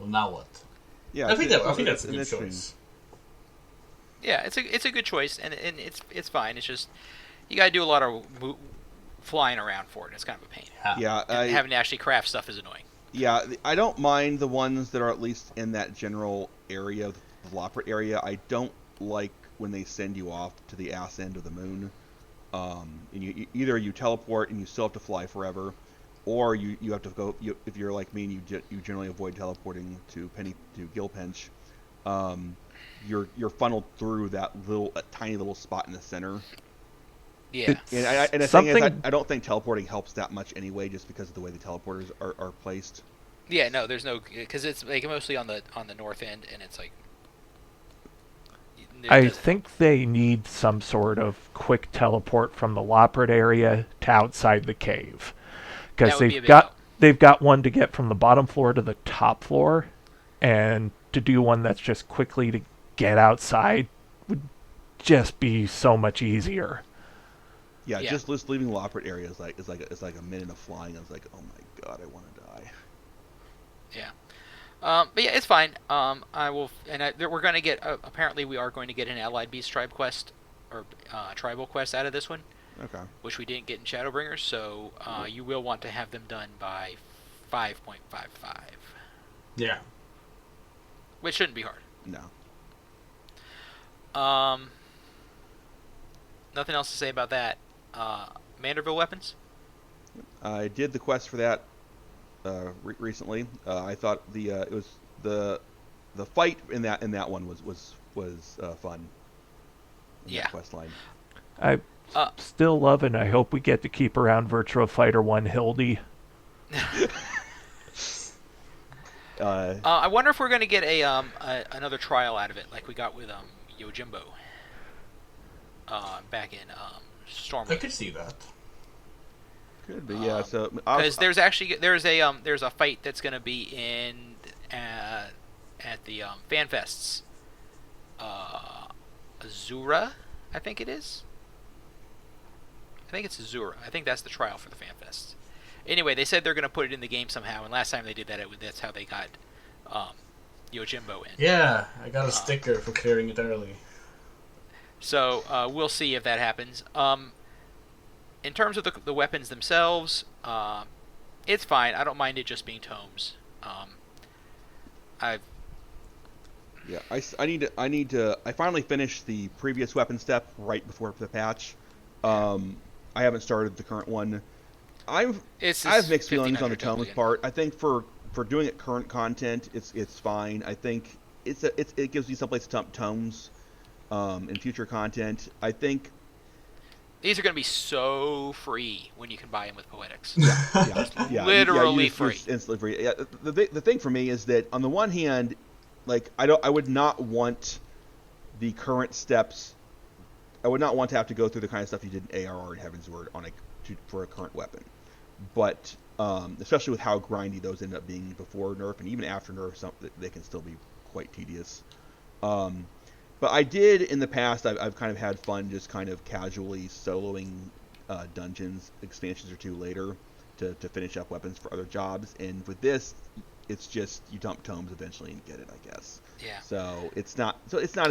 now what? Yeah, I think that's a good choice. Yeah, it's a good choice, and it's fine. It's just you gotta do a lot of flying around for it. It's kind of a pain. Yeah, having to actually craft stuff is annoying. Yeah, I don't mind the ones that are at least in that general area, the Loporit area. I don't like when they send you off to the ass end of the moon. And either you teleport and you still have to fly forever, or you have to go. If you're like me and you generally avoid teleporting to Gilpench, you're funneled through that tiny little spot in the center. Yeah. And the thing is, I don't think teleporting helps that much anyway, just because of the way the teleporters are placed. Yeah, no, there's no, because it's mostly on the north end, and it's I think they need some sort of quick teleport from the Loporit area to outside the cave, because they've got one to get from the bottom floor to the top floor, and to do one that's just quickly to get outside would just be so much easier. Yeah, just leaving the Loporit area is like a minute of flying. I was like, oh my god, I want to die. Yeah. But yeah, it's fine. We're going to get. Apparently, we are going to get an Allied Beast tribe quest or tribal quest out of this one. Okay. Which we didn't get in Shadowbringers, so you will want to have them done by 5.55. Yeah. Which shouldn't be hard. No. Nothing else to say about that. Manderville weapons. I did the quest for that recently. I thought it was the fight in that one was fun. That quest line. I still love it. I hope we get to keep around Virtua Fighter 1 Hildy. I wonder if we're going to get another trial out of it, like we got with Yojimbo back in Stormwind. I could see that. Could be, yeah. So because there's a fight that's going to be in at the FanFests. Azura, I think it is. I think it's Azura. I think that's the trial for the FanFests. Anyway, they said they're going to put it in the game somehow, and last time they did that, that's how they got Yojimbo in. Yeah, I got a sticker for clearing it early. So we'll see if that happens. In terms of the weapons themselves, it's fine. I don't mind it just being tomes. I finally finished the previous weapon step right before the patch. I haven't started the current one. I have mixed feelings on the tomes part. I think for doing it current content, it's fine. I think it gives you someplace to dump tomes in future content. I think these are going to be so free when you can buy them with Poetics. Yeah, literally free. Instantly free. Yeah, the thing for me is that on the one hand, like I would not want the current steps. I would not want to have to go through the kind of stuff you did in ARR and Heaven's Word for a current weapon. But especially with how grindy those end up being before nerf and even after nerf, they can still be quite tedious. But I did in the past. I've kind of had fun just kind of casually soloing dungeons, expansions or two later to finish up weapons for other jobs. And with this, it's just you dump tomes eventually and get it, I guess. Yeah. So it's not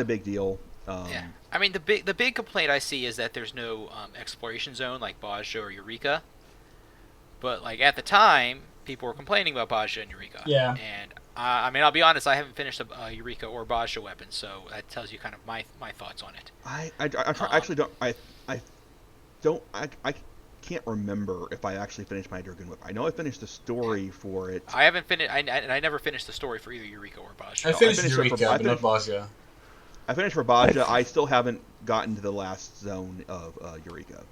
a big deal. Yeah. I mean, the big complaint I see is that there's no exploration zone like Bajra or Eureka. But like at the time, people were complaining about Bajra and Eureka. Yeah. And I mean, I'll be honest, I haven't finished a Eureka or Bajra weapon, so that tells you kind of my thoughts on it. I can't remember if I actually finished my Durgan Whip. I know I finished the story for it. I haven't finished. I never finished the story for either Eureka or Bajra. I finished Eureka, but not Bajra. I finished for Bajra. I still haven't gotten to the last zone of Eureka.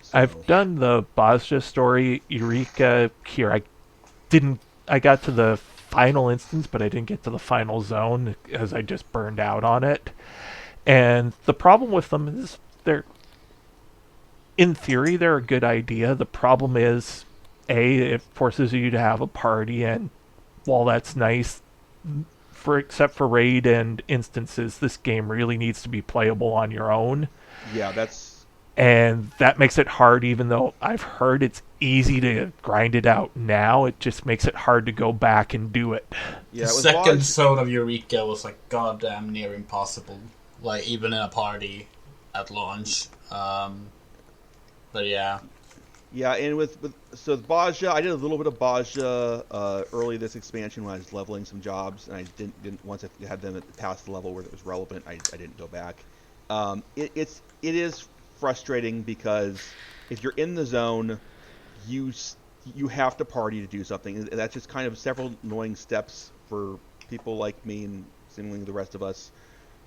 So. I've done the Bajra story. Eureka here, I got to the final instance, but I didn't get to the final zone as I just burned out on it. And the problem with them is in theory, they're a good idea. The problem is, it forces you to have a party, and while that's nice, except for raid and instances, this game really needs to be playable on your own. Yeah, and that makes it hard, even though I've heard it's easy to grind it out now. It just makes it hard to go back and do it. Yeah, the second zone of Eureka was like goddamn near impossible. Like even in a party at launch. But yeah. Yeah, and with Bajra, I did a little bit of Bajra early this expansion when I was leveling some jobs, and I didn't once I had them past the level where it was relevant, I didn't go back. It is frustrating because if you're in the zone, you have to party to do something, and that's just kind of several annoying steps for people like me and seemingly the rest of us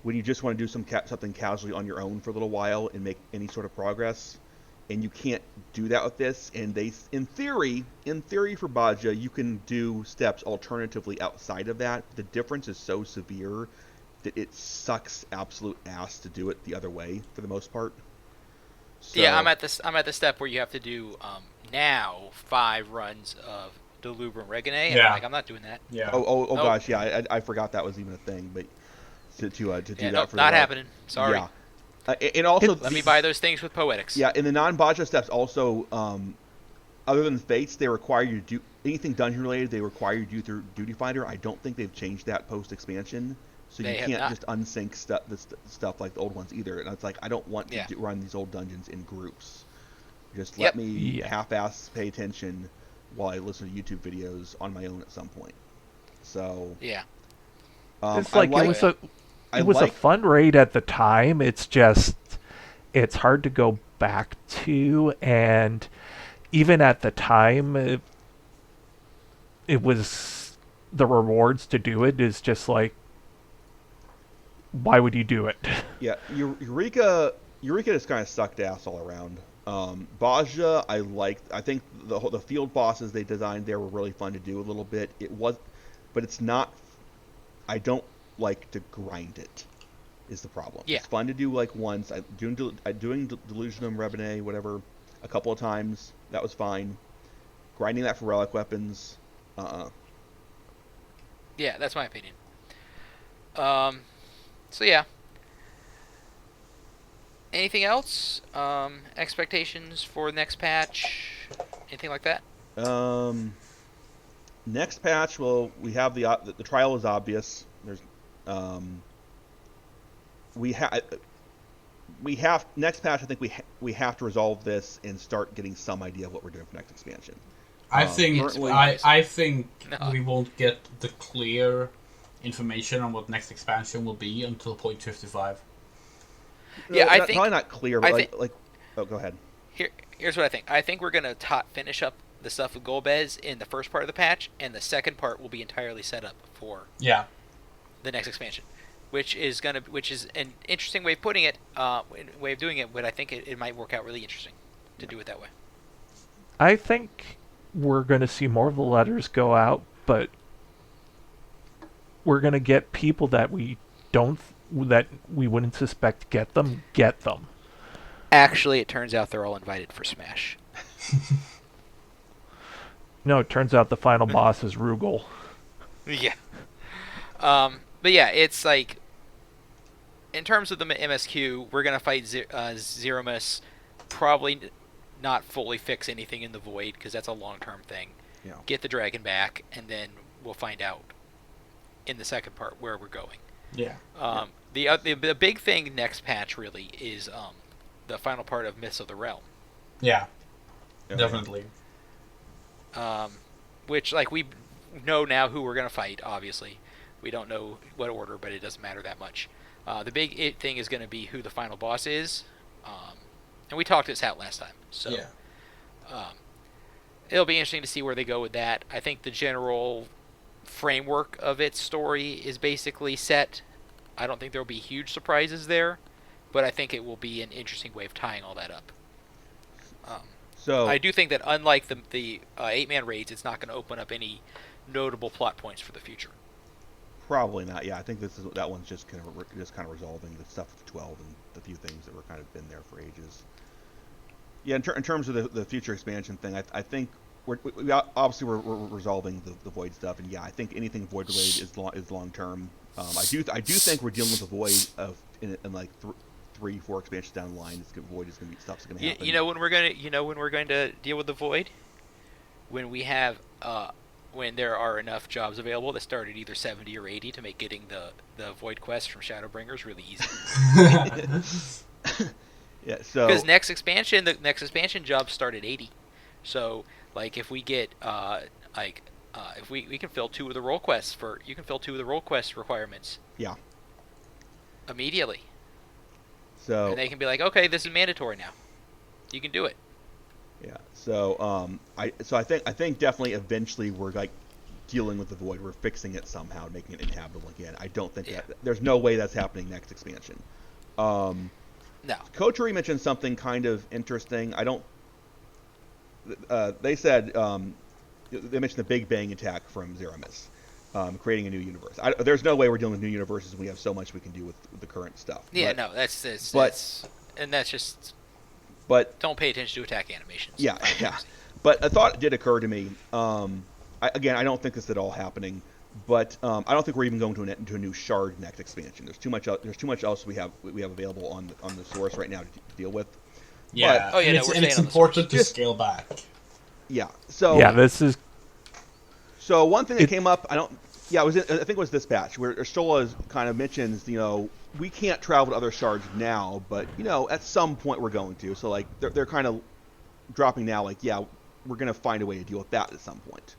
when you just want to do something casually on your own for a little while and make any sort of progress. And you can't do that with this. And in theory for Bajra, you can do steps alternatively outside of that. The difference is so severe that it sucks absolute ass to do it the other way for the most part. So, yeah, I'm at the step where you have to do now 5 runs of Delubrum Regane. Yeah. I'm not doing that. Yeah. Oh gosh, yeah. I forgot that was even a thing, but to do that for not happening. Sorry. Yeah. And also, let me buy those things with Poetics. Yeah, in the non-Bajra steps, also, other than Fates, they require you to do anything dungeon related. They require you to do through Duty Finder. I don't think they've changed that post expansion, so you can't just unsync stuff like the old ones either. And it's like I don't want to run these old dungeons in groups. Just let me half-ass pay attention while I listen to YouTube videos on my own at some point. So yeah, it's like it was a fun raid at the time. It's just it's hard to go back to, and even at the time, it was the rewards to do it is just like, why would you do it? Yeah, Eureka just kind of sucked ass all around. Bajra, I think the field bosses they designed there were really fun to do a little bit. But it's not. I don't like to grind it. Is the problem? Yeah. It's fun to do like once. Doing Delusionum Rebene, whatever, a couple of times. That was fine. Grinding that for relic weapons. Yeah, that's my opinion. So yeah. Anything else? Expectations for next patch? Anything like that? Next patch, well, we have the trial is obvious. There's um, we have next patch. I think we have to resolve this and start getting some idea of what we're doing for next expansion. I think currently- I think No. we won't get the clear information on what next expansion will be until point 55. Yeah, I think- probably not clear, but I oh, go ahead. Here's what I think. I think we're gonna finish up the stuff with Golbez in the first part of the patch, and the second part will be entirely set up for Yeah. the next expansion, which is an interesting way of putting it, way of doing it. But I think it might work out really interesting to do it that way. I think we're going to see more of the letters go out, but we're going to get people that we wouldn't suspect get them. Actually, it turns out they're all invited for Smash. No, it turns out the final boss is Rugal. Yeah. But yeah, it's like, in terms of the MSQ, we're gonna fight Zeromus. Probably not fully fix anything in the Void because that's a long-term thing. Yeah. Get the dragon back, and then we'll find out in the second part where we're going. Yeah. The big thing next patch really is the final part of Myths of the Realm. Yeah. Yeah. Definitely. Which, like, we know now who we're gonna fight. Obviously, we don't know what order, but it doesn't matter that much. The big thing is gonna be who the final boss is, and we talked this out last time. So Yeah. it'll be interesting to see where they go with that. I think the general framework of its story is basically set. I don't think there will be huge surprises there, but I think it will be an interesting way of tying all that up. So I do think that unlike the 8-man raids, it's not going to open up any notable plot points for the future. probably not. Yeah, I think that one's just kind of resolving the stuff with 12 and the few things that were kind of been there for ages. Yeah, in terms of the future expansion thing, I think we're resolving the Void stuff, and yeah, I think anything Void related is long term. I do think we're dealing with the Void in like 3-4 expansions down the line. Void is going to be stuff's going to happen. You know when we're going to deal with the Void? When we have when there are enough jobs available that start at either 70 or 80 to make getting the Void quest from Shadowbringers really easy. Yeah, so Because the next expansion jobs start at 80. So like if we get if we can fill 2 of the role quests requirements. Yeah. Immediately. So And they can be like, okay, this is mandatory now. You can do it. yeah. So I think definitely eventually we're like dealing with the Void. We're fixing it somehow, making it inhabitable again. I don't think that there's no way that's happening next expansion. No. Coterie mentioned something kind of interesting. I don't. They said they mentioned the Big Bang attack from Zeromus, creating a new universe. There's no way we're dealing with new universes when we have so much we can do with the current stuff. Yeah, but, no, that's just. But Don't pay attention to attack animations. yeah. But a thought did occur to me. I don't think this is at all happening. But I don't think we're even going to a new shard next expansion. There's too much else we have available on the source right now to deal with. Yeah. But, and it's important to scale back. Yeah. So Yeah, this is So one thing that came up, I think it was this patch where Urstola kind of mentions, we can't travel to other shards now, but at some point we're going to. So like they're kind of dropping now, like we're gonna find a way to deal with that at some point.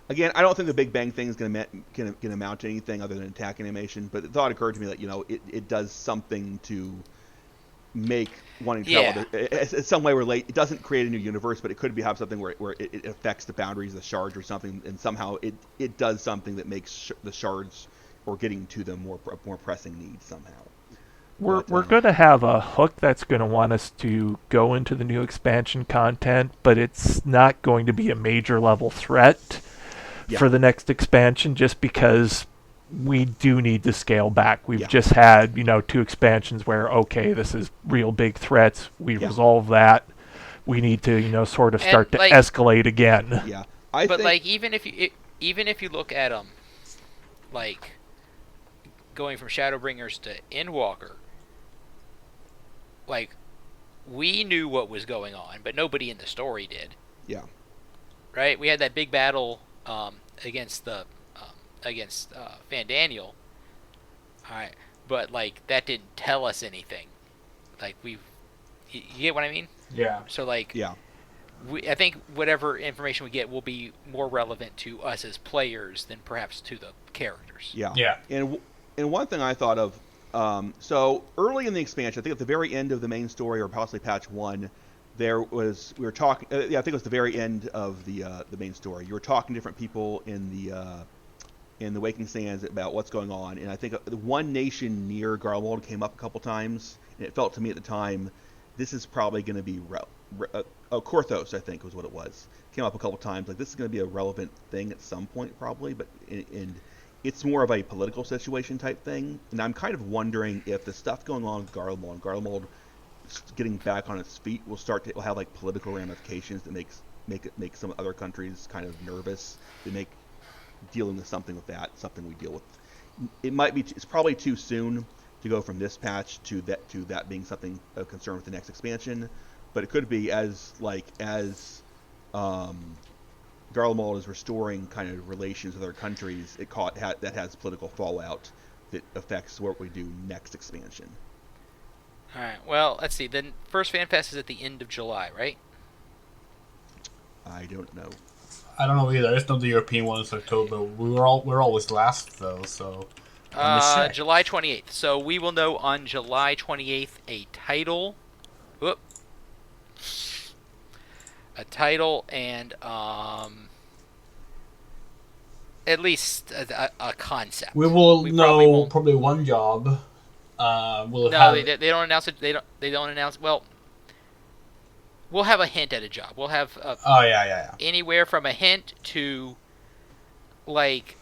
Again, I don't think the Big Bang thing is going to amount to anything other than attack animation, but the thought occurred to me that it does something to make wanting to travel. It's some way relate. It doesn't create a new universe, but it could have something where it affects the boundaries of the shards or something, and somehow it does something that makes the shards or getting to them more pressing needs somehow. we're going to have a hook that's going to want us to go into the new expansion content, but it's not going to be a major level threat. Yeah. For the next expansion, just because we do need to scale back. We've Yeah. just had, 2 expansions where, okay, this is real big threats. We Yeah. resolve that. We need to, sort of start to escalate again. Yeah, even if you look at like going from Shadowbringers to Endwalker, like we knew what was going on, but nobody in the story did. Yeah. right? We had that big battle against Van Daniel. All right, but like that didn't tell us anything. Like you get what I mean? Yeah. So like, Yeah. I think whatever information we get will be more relevant to us as players than perhaps to the characters. Yeah. Yeah. And one thing I thought of, so early in the expansion, I think at the very end of the main story, or possibly patch 1, we were talking. I think it was the very end of the main story. You were talking to different people in the Waking Sands about what's going on, and I think one nation near Garlemald came up a couple times, and it felt to me at the time, this is probably going to be Korthos, I think was what it was. Came up a couple times, like this is going to be a relevant thing at some point probably, but and it's more of a political situation type thing, and I'm kind of wondering if the stuff going on with Garlemald getting back on its feet will have like political ramifications that make some other countries kind of nervous. They make dealing with something we deal with. It's probably too soon to go from this patch to that being something of concern with the next expansion, but it could be as Garlemald is restoring kind of relations with other countries. That has political fallout that affects what we do next expansion. All right. Well, let's see. The first FanFest is at the end of July, right? I don't know. I don't know either. It's not the European one. It's October. We're always last though. So. July 28th. So we will know on July 28th a title. Whoop. A title and at least a concept. We will know probably one job. They don't announce it. They don't announce. Well, we'll have a hint at a job. We'll have anywhere from a hint to like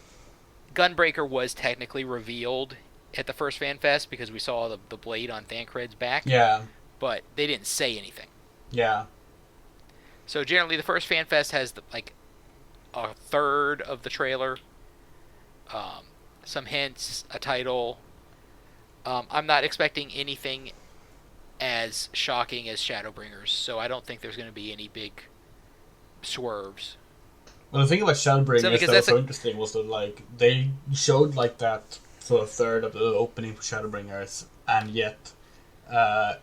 Gunbreaker was technically revealed at the first FanFest because we saw the blade on Thancred's back. Yeah. But they didn't say anything. Yeah. So generally, the first FanFest has like a third of the trailer, some hints, a title. I'm not expecting anything as shocking as Shadowbringers, so I don't think there's going to be any big swerves. Well, the thing about Shadowbringers that was so interesting was that like they showed like that for a third of the opening for Shadowbringers, and yet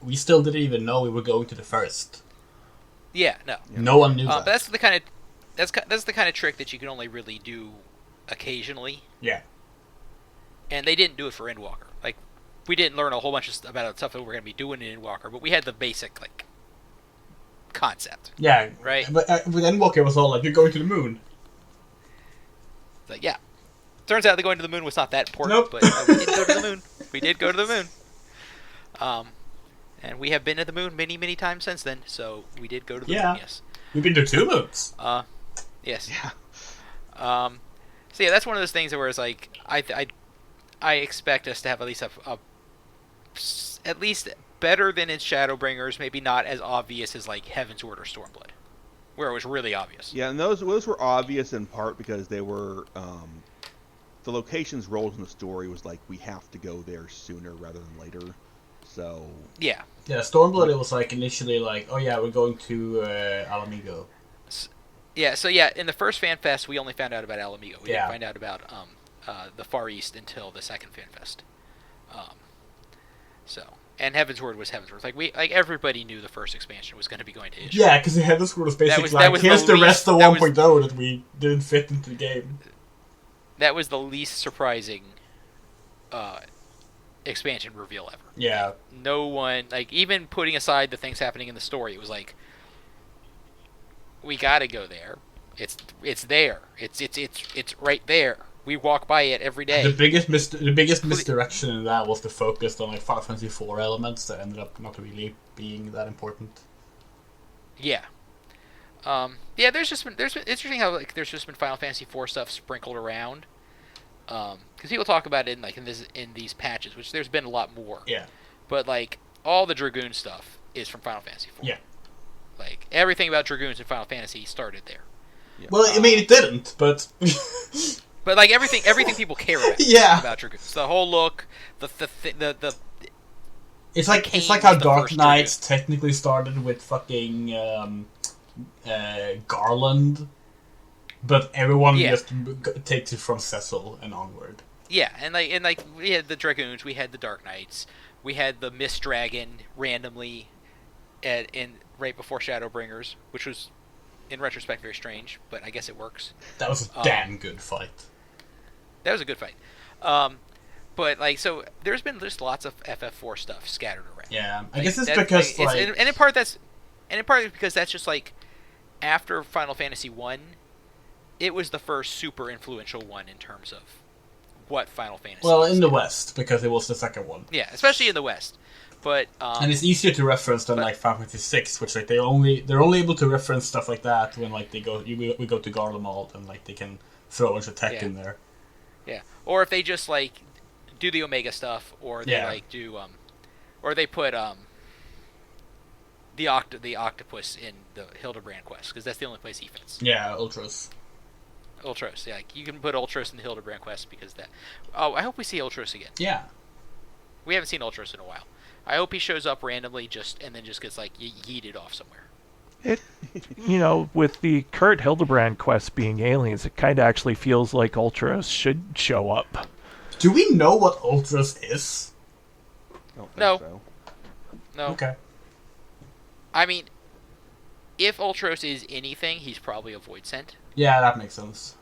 we still didn't even know we were going to the first. Yeah, no. No one knew that. But that's the kind of trick that you can only really do occasionally. Yeah. And they didn't do it for Endwalker. Like, we didn't learn a whole bunch of about the stuff that we're going to be doing in Endwalker, but we had the basic like concept. Yeah. Right. But with Endwalker, it was all like you're going to the moon. Like, yeah. Turns out that going to the moon was not that important, Nope. but we did go to the moon. We did go to the moon. And we have been to the moon many, many times since then, so we did go to the moon, yes. We've been to 2 moons. Yes. Yeah. So yeah, that's one of those things where it's like I expect us to have at least at least better than in Shadowbringers, maybe not as obvious as like Heaven's Word or Stormblood, where it was really obvious. Yeah, and those were obvious in part because they were the locations roles in the story was like we have to go there sooner rather than later. So yeah, Stormblood. It was like initially like, oh yeah, we're going to Alamigo. Yeah, so in the first FanFest we only found out about Alamigo. We didn't find out about the Far East until the second FanFest. And Heaven's Word was Heaven's Word. Like everybody knew the first expansion was going to be going to Israel. Yeah, because Heaven's Word was basically here's the rest of 1.0 that we didn't fit into the game. That was the least surprising expansion reveal ever. Yeah. Like, no one, like, even putting aside the things happening in the story, it was like, we gotta go there. It's there. It's right there. We walk by it every day. The biggest misdirection in that was the focus on like Final Fantasy IV elements that ended up not really being that important. Yeah. There's interesting how like there's just been Final Fantasy IV stuff sprinkled around. Because people talk about it in these patches, which there's been a lot more. Yeah. But like all the Dragoon stuff is from Final Fantasy IV. Yeah. Like everything about Dragoons in Final Fantasy started there. yeah. Well, I mean, it didn't, but. But like everything people care about. Yeah. About Dragoons, the whole look, the It's like how Dark Knights technically started with fucking Garland, But everyone Yeah. just takes it from Cecil and onward. Yeah, and we had the Dragoons, we had the Dark Knights, we had the Mist Dragon randomly right before Shadowbringers, which was in retrospect very strange, but I guess it works. That was a damn good fight. That was a good fight. But so there's been just lots of FF4 stuff scattered around. Yeah, I guess it's because and in part it's because that's just after Final Fantasy 1, it was the first super influential one in terms of what Final Fantasy. Well, in the West, because it was the second one. Yeah, especially in the West. But and it's easier to reference than Final Fantasy VI, which they're only able to reference stuff like that when we go to Garlemald and they can throw a bunch of tech in there. Yeah, or if they just do the Omega stuff, or they do or they put the octopus in the Hildebrand quest, because that's the only place he fits. Yeah, Ultros, yeah, you can put Ultros in the Hildebrand quest because that. Oh, I hope we see Ultros again. Yeah, we haven't seen Ultros in a while. I hope he shows up randomly and then just gets yeeted off somewhere. It, with the current Hildebrand quest being aliens, it kind of actually feels like Ultros should show up. Do we know what Ultros is? I don't think No. so. No. Okay. I mean, if Ultros is anything, he's probably a Void Sent. Yeah, that makes sense.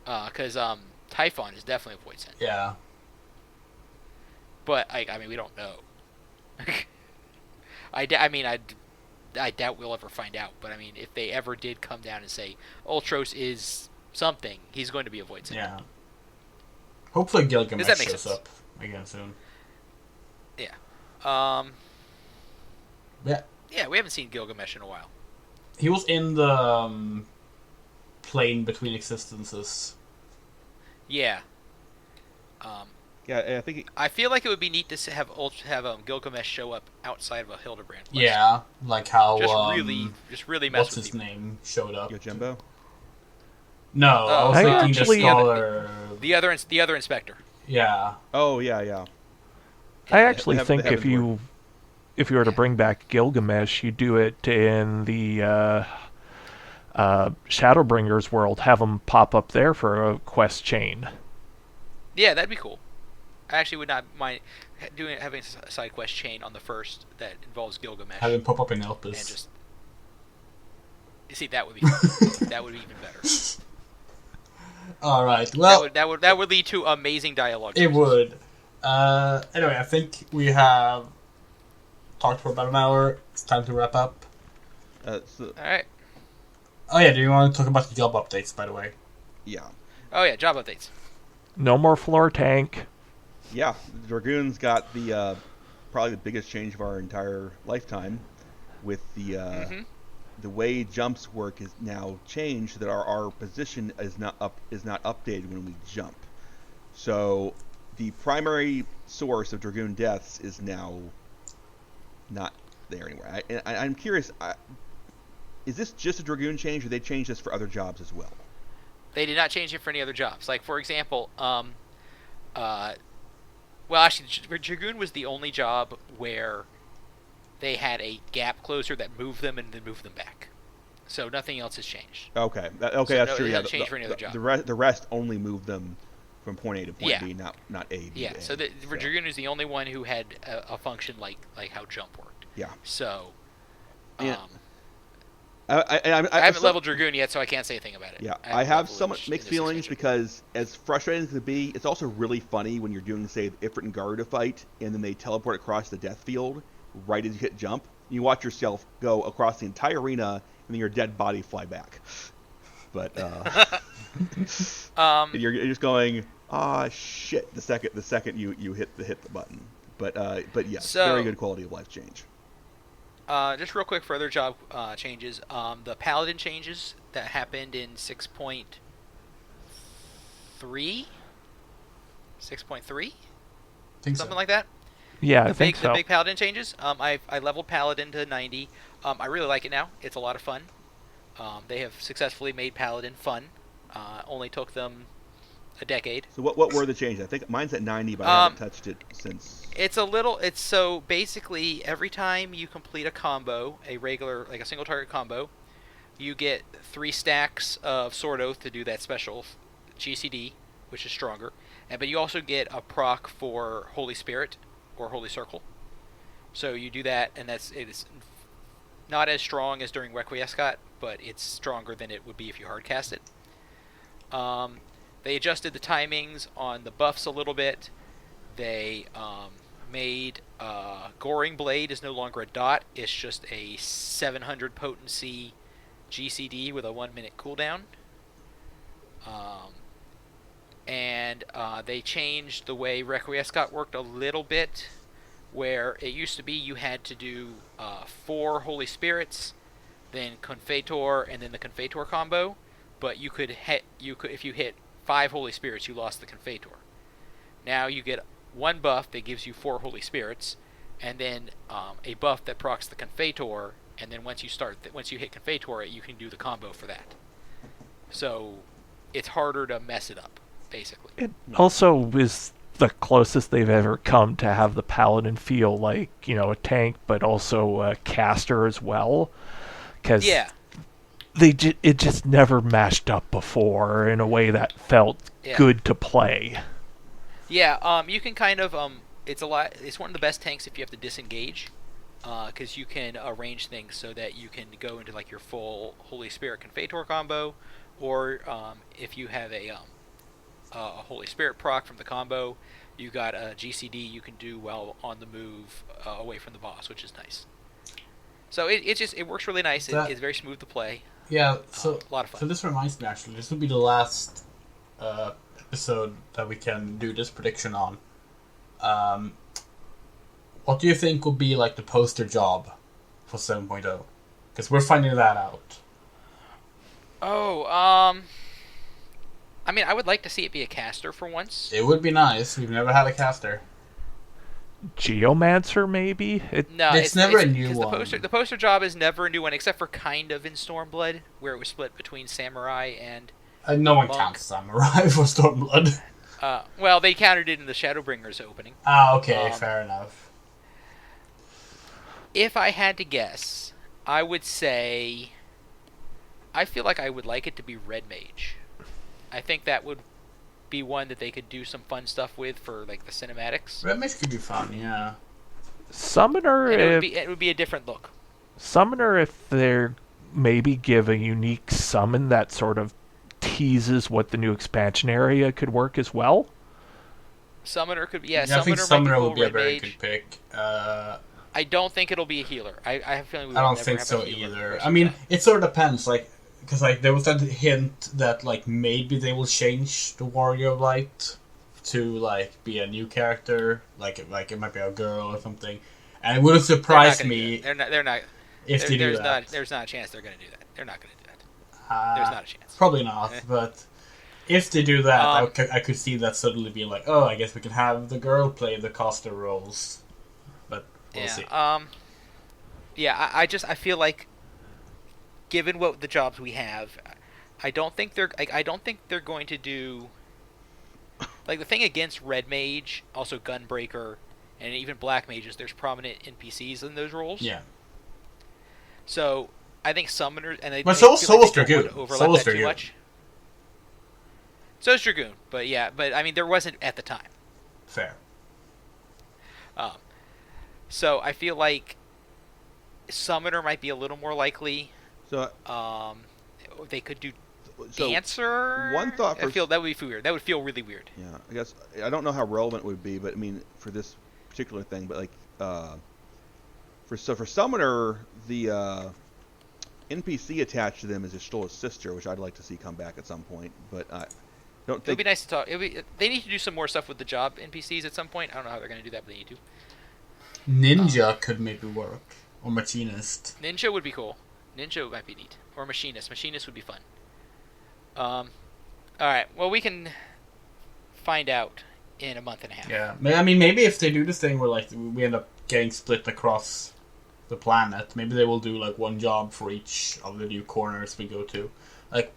Because Typhon is definitely a Void Sent. Yeah. But I mean, we don't know. I doubt we'll ever find out. But I mean, if they ever did come down and say Ultros is something, he's going to be a Void Sent. Yeah. Hopefully Gilgamesh Does that make shows sense? up again soon. Yeah. Yeah. Yeah, we haven't seen Gilgamesh in a while. He was in the plane between existences. Yeah. Yeah, I think I feel like it would be neat to have Gilgamesh show up outside of a Hildebrand quest. Yeah, like how just really mess what's with his people. name showed up. Yojimbo. No, I was I thinking actually- the scholar. The other inspector. Yeah. Oh yeah. I actually They think haven't if you were to bring back Gilgamesh, you do it in the Shadowbringers world. Have him pop up there for a quest chain. Yeah, that'd be cool. I actually would not mind having a side quest chain on the first that involves Gilgamesh. Have him pop up in and Elpis. just see that would be that would be even better. All right. Well, that would lead to amazing dialogue. it would. Anyway, I think we have talked for about an hour. It's time to wrap up. All right. Oh yeah, do you want to talk about the job updates, by the way? Yeah. Oh yeah, job updates. No more floor tank. Yeah, Dragoons got the probably the biggest change of our entire lifetime, with the way jumps work is now changed so that our position is not updated when we jump. So the primary source of Dragoon deaths is now not there anymore. I'm curious, is this just a Dragoon change, or they changed this for other jobs as well? They did not change it for any other jobs. Like, for example, well, actually, Dragoon was the only job where they had a gap closer that moved them and then moved them back. So nothing else has changed. Okay, that's true. It Yeah, doesn't change for any other job. The rest only moved them from point A to point Yeah. B, not A. B, Yeah, A. so Dragoon is the only one who had a function like how jump worked. Yeah. So, Yeah. I haven't leveled Dragoon yet, so I can't say anything about it. Yeah, haven't I have leveled somewhat in mixed this feelings expansion. because, as frustrating as it could be, it's also really funny when you're doing, say, the Ifrit and Garuda fight, and then they teleport across the death field right as you hit jump. You watch yourself go across the entire arena, and then your dead body fly back. But and you're just going, shit! The second you hit the button. But yes, So- very good quality of life change. Just real quick for other job changes, the Paladin changes that happened in 6.3? 6.3? Think Something so. like that? Yeah, I The think so. big Paladin changes. I leveled Paladin to 90. I really like it now. It's a lot of fun. They have successfully made Paladin fun. Only took them a decade. So what were the changes? I think mine's at 90, but I haven't touched it since. It's so basically every time you complete a combo, a regular, like a single target combo, you get 3 stacks of Sword Oath to do that special GCD, which is stronger. But you also get a proc for Holy Spirit or Holy Circle. So you do that, and it's not as strong as during Requiescat, but it's stronger than it would be if you hardcast it. They adjusted the timings on the buffs a little bit. They made Goring Blade is no longer a dot. It's just a 700 potency GCD with a 1-minute cooldown. And they changed the way Requiescat worked a little bit, where it used to be you had to do 4 Holy Spirits, then Confetor, and then the Confetor combo. But if you hit 5 Holy Spirits, you lost the Confetor. Now you get 1 buff that gives you 4 Holy Spirits, and then a buff that procs the Confetor, and then once you hit Confetor, you can do the combo for that. So it's harder to mess it up, basically. It also is the closest they've ever come to have the Paladin feel like, a tank, but also a caster as well. Because it just never mashed up before in a way that felt good to play. Yeah, you can kind of it's one of the best tanks if you have to disengage, because you can arrange things so that you can go into like your full Holy Spirit Confetor combo, or if you have a Holy Spirit proc from the combo, you got a GCD you can do while on the move away from the boss, which is nice. So it works really nice. It's very smooth to play. Yeah, so a lot of fun. So this reminds me, actually, this will be the last episode that we can do this prediction on. What do you think will be like the poster job for 7.0? Because we're finding that out. Oh, I mean, I would like to see it be a caster for once. It would be nice. We've never had a caster. Geomancer, maybe? It's never a new one. The poster job is never a new one, except for kind of in Stormblood, where it was split between Samurai and no one Monk. counts Samurai for Stormblood. Well, they counted it in the Shadowbringers opening. Okay, fair enough. If I had to guess, I would say I feel like I would like it to be Red Mage. I think that would be one that they could do some fun stuff with for like the cinematics. Red Mage could be fun, yeah. Summoner, it would be a different look. Summoner, if they're maybe give a unique summon that sort of teases what the new expansion area could work as well. Summoner could be, I think Summoner would be a very good pick. I don't think it'll be a healer. I have a feeling I don't think so either. I mean, it sort of depends, because there was that hint that maybe they will change the Warrior of Light to be a new character, like it might be a girl or something, and it wouldn't surprise me. They're not. If they do that. There's not a chance they're going to do that. They're not going to do that. There's not a chance. Probably not, but if they do that, I could see that suddenly being like, oh, I guess we can have the girl play the caster roles. But we'll see. I feel like, given what the jobs we have, I don't think they're going to do the thing against Red Mage, also Gunbreaker, and even Black Mages. There's prominent NPCs in those roles. Yeah. So I think Summoners and but so was Dragoon. So was Dragoon. So is Dragoon, but I mean there wasn't at the time. Fair. So I feel like Summoner might be a little more likely. So they could do Dancer. One thought that would be weird. That would feel really weird. Yeah, I guess I don't know how relevant it would be, but I mean for this particular thing, but for Summoner, the NPC attached to them is still a sister, which I'd like to see come back at some point. But I don't think it would be nice to talk. They need to do some more stuff with the job NPCs at some point. I don't know how they're going to do that, but they need to. Ninja could maybe work, or Machinist. Ninja would be cool. Ninja might be neat, or Machinist. Machinist would be fun. All right. Well, we can find out in a month and a half. Yeah. I mean, maybe if they do this thing where we end up getting split across the planet, maybe they will do one job for each of the new corners we go to.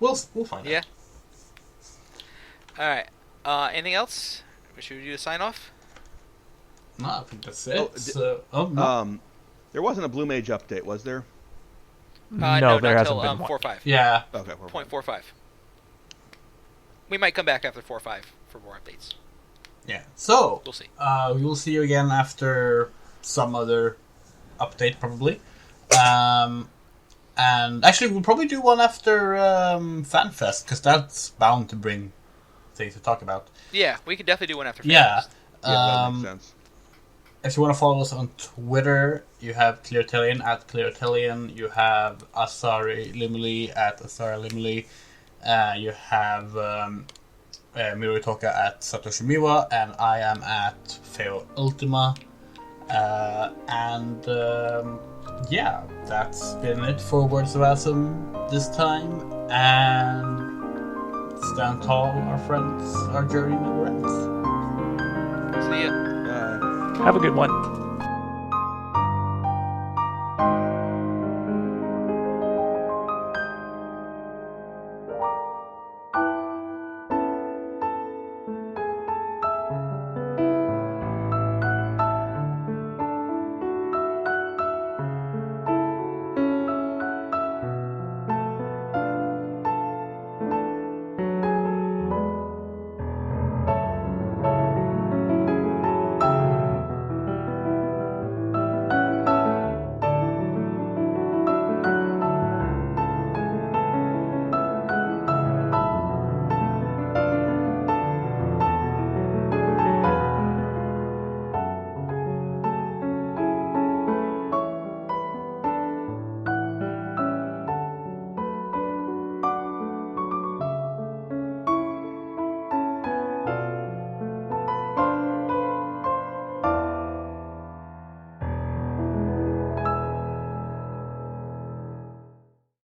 We'll find out. Yeah. All right. Anything else? Should we do a sign off? No, I think that's it. There wasn't a Blue Mage update, was there? No, there not hasn't till been one. 4.5. Yeah. Okay. 0.45. We might come back after 4.5 for more updates. Yeah. So, We'll see. We'll see you again after some other update, probably. And actually, we'll probably do one after FanFest, because that's bound to bring things to talk about. Yeah, we could definitely do one after. Yeah. That makes sense. If you want to follow us on Twitter, you have Cleartelian at Cleartelian. You have Asari Limley at Asari Limley. You have Mirutoka at Satoshi Miwa, and I am at Feo Ultima. Yeah, that's been it for Words of Azem this time. And stand tall, our friends. Our journey never ends. See ya. Bye. Have a good one.